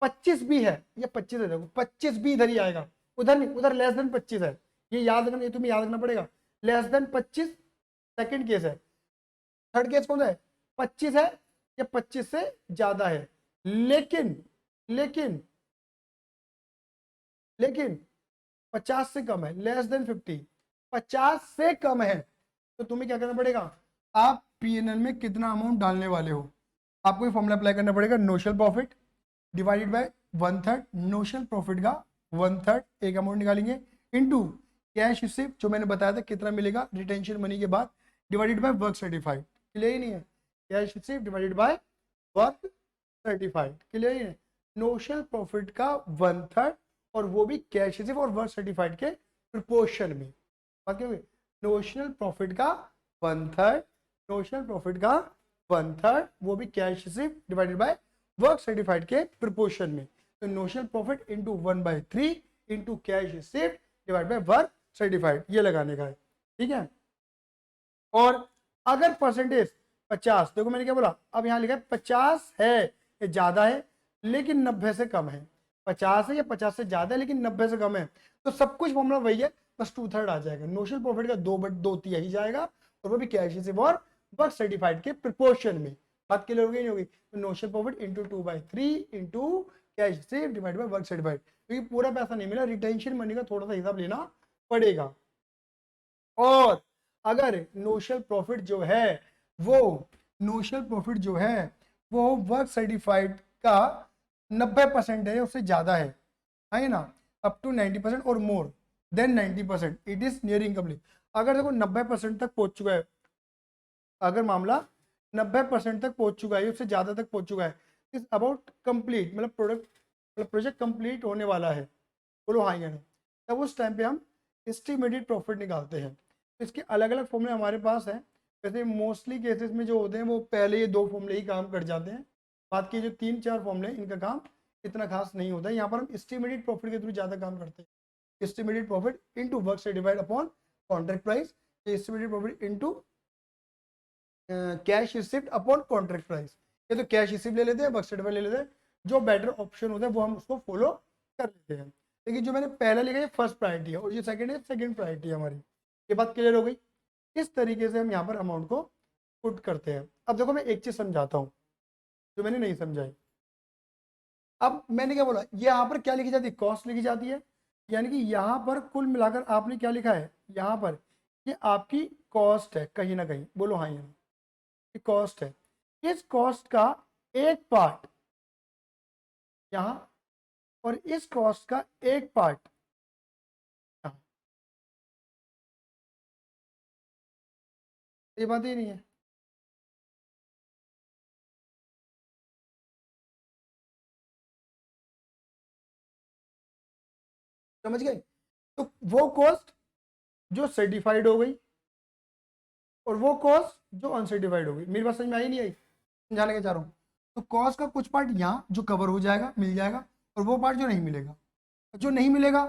25 भी है, ये 25 है, देखो 25 भी इधर ही आएगा, उधर नहीं, उधर लेस देन 25 है, ये याद रखना, ये तुम्हें याद रखना पड़ेगा, लेस देन 25 सेकंड केस है, थर्ड केस कौन सा है, 25 है या 25 से ज्यादा है, लेकिन लेकिन लेकिन 50 से कम है, लेस देन 50, 50 से कम है, तो तुम्हें क्या करना पड़ेगा, आप पीएनएल में कितना अमाउंट डालने वाले हो, आपको ये फॉर्मूला अप्लाई करना पड़ेगा, notional profit divided by 1/3 notional profit का 1/3 एक अमाउंट निकालेंगे इनटू कैश रिसिप्ट जो मैंने बताया था कितना मिलेगा रिटेंशन मनी के बाद divided by work certified. Clear ही नहीं है? Cash receipt divided by work certified. Clear ही है? नोशनल प्रॉफिट का 1/3 और वो भी कैश रिसिप्ट और वर्क सर्टिफाइड के प्रोपोर्शन में। बात क्या हुई? नोशनल प्रॉफिट का 1/3, नोशनल प्रॉफिट का 1/3 वो भी cash receipt divided by work certified के प्रोपोर्शन में। तो notional profit into 1/3 into cash receipt divide by work certified ये लगाने का है। ठीक है? और अगर परसेंटेज 50, देखो मैंने क्या बोला, अब यहाँ लिखा है 50 है, ये ज्यादा है लेकिन 90 से कम है। 50 है या 50 से ज्यादा है लेकिन 90 से कम है, तो सब कुछ फॉर्मूला वही है, बस 2/3 आ जाएगा। नोशनल प्रॉफिट का 2/3 जाएगा और वो भी कैश रिसीव और वर्क सर्टिफाइड के प्रोपोर्शन में। बात क्लियर हो गई नहीं होगी? तो notional profit into 2/3 into cash receive divide by work certified, क्योंकि पूरा पैसा नहीं मिला, रिटेंशन मनी का थोड़ा सा हिसाब लेना पड़ेगा। और अगर नोशनल प्रॉफिट जो है वो नोशनल प्रॉफिट जो है वो वर्क सर्टिफाइड का 90% है, उससे ज्यादा है ना, अप टू 90% और more than 90%, it is nearing complete. अगर देखो 90% तक पहुंच चुका है, अगर मामला 90% तक पहुंच चुका है, उससे ज्यादा तक पहुंच चुका है, इज अबाउट कंप्लीट, मतलब प्रोजेक्ट कंप्लीट होने वाला है, बोलो हाँ या नहीं, तब उस टाइम पे हम एस्टिमेटेड प्रॉफिट निकालते हैं। इसके अलग अलग फॉर्मूले हमारे पास हैं। वैसे मोस्टली केसेस में जो होते हैं वो पहले ये 2 फॉर्मूले ही काम कर जाते हैं, बात की जो 3-4 फॉर्मूले इनका काम इतना खास नहीं होता है। यहाँ पर हम एस्टिमेटेड प्रॉफिट के थ्रू ज़्यादा काम करते हैं। एस्टिमेटेड प्रॉफिट इनटू वर्क से divide upon contract price, estimated profit into cash receipt upon contract price. ये तो कैश रिसिप्ट ले लेते हैं, वर्क सर्टिफाइड ले लेते हैं, जो बेटर ऑप्शन होता है वो हम उसको फॉलो कर लेते हैं। लेकिन जो मैंने पहला लिखा है फर्स्ट प्रायोरिटी है और ये सेकंड है सेकंड प्रायोरिटी है हमारी। ये बात क्लियर हो गई? इस तरीके से हम यहाँ पर अमाउंट को पुट करते हैं। अब देखो मैं एक चीज समझाता हूँ जो मैंने नहीं समझाई। अब मैंने क्या बोला, ये यहाँ पर क्या लिखी जाती है? कॉस्ट लिखी जाती है, यानी कि यहाँ पर कुल मिलाकर आपने क्या लिखा है यहाँ पर, ये आपकी कॉस्ट है कहीं ना कहीं, बोलो हाँ, ये कॉस्ट है। इस कॉस्ट का एक पार्ट यहाँ और इस कॉस्ट का एक पार्ट यहाँ। ये बात ही नहीं है? समझ गए? तो वो कॉस्ट जो सर्टिफाइड हो गई और वो कॉस्ट जो अनसर्टिफाइड हो गई। मेरी बात समझ में आई नहीं आई? समझाने का चाह रहा हूँ। तो कॉस्ट का कुछ पार्ट यहाँ जो कवर हो जाएगा, मिल जाएगा, और वो पार्ट जो नहीं मिलेगा। जो नहीं मिलेगा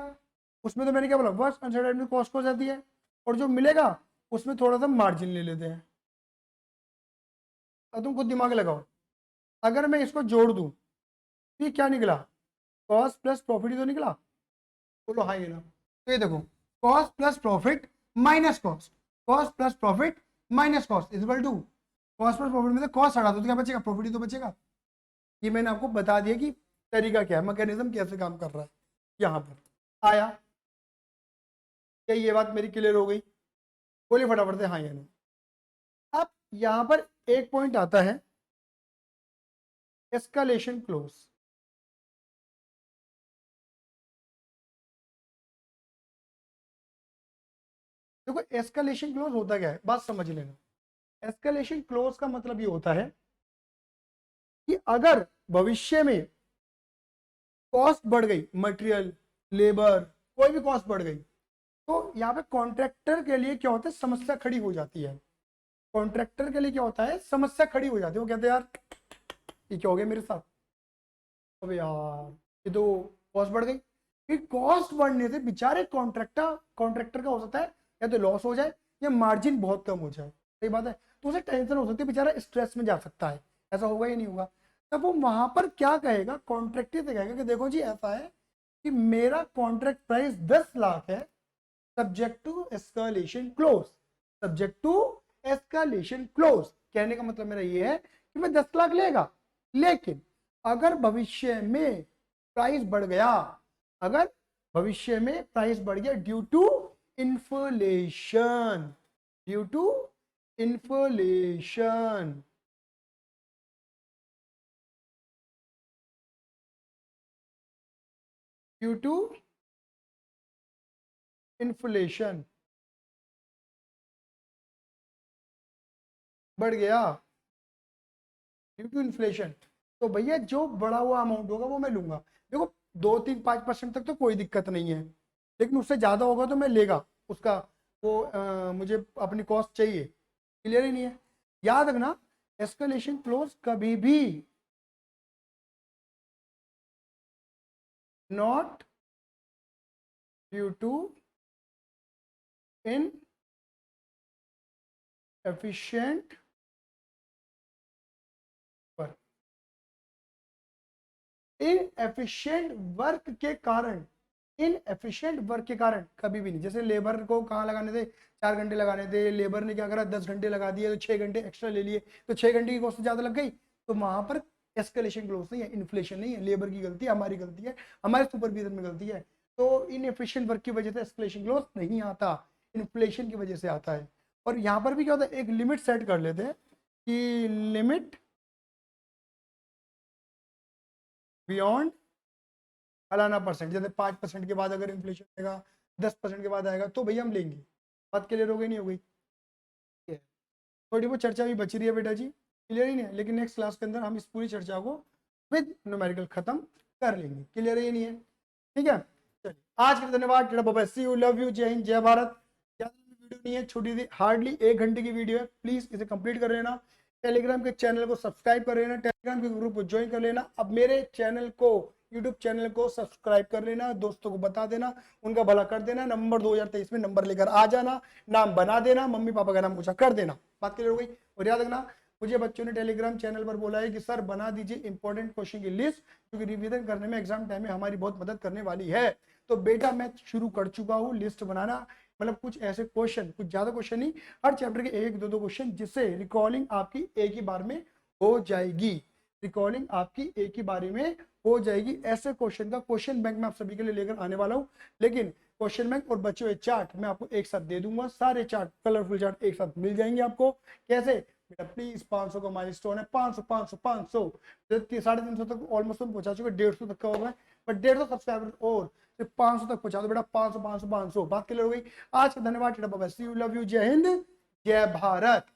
उसमें तो मैंने क्या बोला, वर्स्ट अनसर्टेनिटी में कॉस्ट हो जाती है, और जो मिलेगा उसमें थोड़ा सा मार्जिन ले लेते हैं। अब तुम खुद दिमाग लगाओ, अगर मैं इसको जोड़ दूं तो ये क्या निकला? कॉस्ट प्लस प्रॉफिट ही तो निकला, बोलो हाँ ये ना। तो ये देखो, cost plus profit minus cost, cost plus profit minus cost is equal to cost plus profit में से कॉस्ट हटा दो तो क्या बचेगा? प्रॉफिट ही तो बचेगा। ये मैंने आपको बता दिया कि तरीका क्या है, मैकेनिज्म कैसे काम कर रहा है। यहाँ पर आया क्या? ये बात मेरी क्लियर हो गई? बोलिए फटाफट से हाँ या नहीं। अब यहाँ पर एक पॉइंट आता है एस्केलेशन क्लोज। देखो एस्केलेशन क्लोज होता क्या है, बात समझ लेना। एस्केलेशन क्लोज का मतलब ये होता है कि अगर भविष्य में कॉस्ट बढ़ गई, मटेरियल, लेबर, कोई भी कॉस्ट बढ़ गई, तो यहाँ पे कॉन्ट्रैक्टर के लिए क्या होता है, समस्या खड़ी हो जाती है। कॉन्ट्रैक्टर के लिए क्या होता है, समस्या खड़ी हो जाती है। वो कहते हैं यार ये क्या हो गया मेरे साथ, अबे यार ये तो कॉस्ट बढ़ गई। फिर कॉस्ट बढ़ने से बेचारे कॉन्ट्रैक्टर का हो सकता है या तो लॉस हो जाए या मार्जिन बहुत कम हो जाए। सही बात है? तो उसे टेंशन हो सकती है, बेचारा स्ट्रेस में जा सकता है। ऐसा होगा या नहीं होगा? तब वो वहां पर क्या कहेगा, कॉन्ट्रैक्टर से कहेगा कि देखो जी ऐसा है कि मेरा कॉन्ट्रैक्ट प्राइस 10 लाख है, subject to escalation clause. Subject to escalation clause कहने का मतलब मेरा ये है कि मैं 10 लाख लेगा, लेकिन अगर भविष्य में प्राइस बढ़ गया, अगर भविष्य में प्राइस बढ़ गया due to inflation, due to inflation, due to inflation बढ़ गया ड्यू टू इन्फ्लेशन, तो भैया जो बढ़ा हुआ अमाउंट होगा वो मैं लूंगा। देखो 2, 3, 5% तक तो कोई दिक्कत नहीं है, लेकिन उससे ज्यादा होगा तो मैं लेगा उसका, वो मुझे अपनी कॉस्ट चाहिए। क्लियर ही नहीं है। याद रखना एस्केलेशन क्लोज कभी भी not due to inefficient work, inefficient work के कारण, इनएफिशिएंट वर्क के कारण कभी भी नहीं। जैसे लेबर को कहाँ लगाने थे, 4 घंटे लगाने थे, लेबर ने क्या करा 10 घंटे लगा दिए तो 6 घंटे एक्स्ट्रा ले लिए, तो 6 घंटे की कॉस्ट ज्यादा लग गई, तो वहां पर एस्केलेशन क्लोज नहीं है, इन्फ्लेशन नहीं है, लेबर की गलती है, हमारी गलती है, हमारे सुपरविजन में गलती है। तो इनएफिशिएंट वर्क की वजह से एस्केलेशन क्लोज नहीं आता, इन्फ्लेशन की वजह से आता है। और यहाँ पर भी क्या होता है, एक लिमिट सेट कर लेते हैं कि लिमिट बियॉन्ड फलाना परसेंट, जैसे 5% के बाद अगर इन्फ्लेशन आएगा, 10% के बाद आएगा तो भैया हम लेंगे। बात क्लियर हो गई नहीं हो गई? थोड़ी बहुत चर्चा भी बच रही है बेटा जी, क्लियर ही नहीं है, लेकिन नेक्स्ट क्लास के अंदर हम इस पूरी चर्चा को विद न्यूमेरिकल खत्म कर लेंगे। क्लियर ही नहीं है? ठीक है, चलिए आज के लिए धन्यवाद। बाबा सी यू, लव यू, जय हिंद, जय भारत। ज़्यादा वीडियो नहीं है, छोटी सी हार्डली 1 घंटे की वीडियो है, प्लीज इसे कंप्लीट कर लेना। टेलीग्राम के चैनल को सब्सक्राइब कर लेना, टेलीग्राम के ग्रुप को ज्वाइन कर लेना। अब मेरे चैनल को, यूट्यूब चैनल को सब्सक्राइब कर लेना, दोस्तों को बता देना, उनका भला कर देना। नंबर 2023 में नंबर लेकर आ जाना, नाम बना देना, मम्मी पापा का नाम पूछा कर देना। बात क्लियर हो गई? और याद रखना, मुझे बच्चों ने टेलीग्राम चैनल पर बोला है कि सर बना दीजिए इंपॉर्टेंट क्वेश्चन की लिस्ट, क्योंकि रिवीजन करने में एग्जाम टाइम में हमारी बहुत मदद करने वाली है। तो बेटा मैं शुरू कर चुका हूँ लिस्ट बनाना, मतलब कुछ ऐसे क्वेश्चन, कुछ ज्यादा क्वेश्चन नहीं, हर चैप्टर के 1-2 क्वेश्चन, जिससे रिकॉलिंग आपकी एक ही बार में हो जाएगी, रिकॉलिंग आपकी एक ही बारे में हो जाएगी। ऐसे क्वेश्चन का क्वेश्चन बैंक में आप सभी के लिए लेकर आने वाला हूँ, लेकिन क्वेश्चन बैंक और बचे हुए चार्ट मैं आपको एक साथ दे दूंगा। सारे चार्ट, कलरफुल चार्ट एक साथ मिल जाएंगे आपको। कैसे बेटा? प्लीज 500 का माइलस्टोन है, 500 500 500, 350 तक ऑलमोस्ट हम पहुंचा चुके, 150 तक का होगा, बट 150 सब्सक्राइबर और 500 तक पहुंचा दो बेटा, 500 500 500। बात क्लियर हो गई? आज का धन्यवाद, सी यू, लव यू, जय हिंद, जय भारत।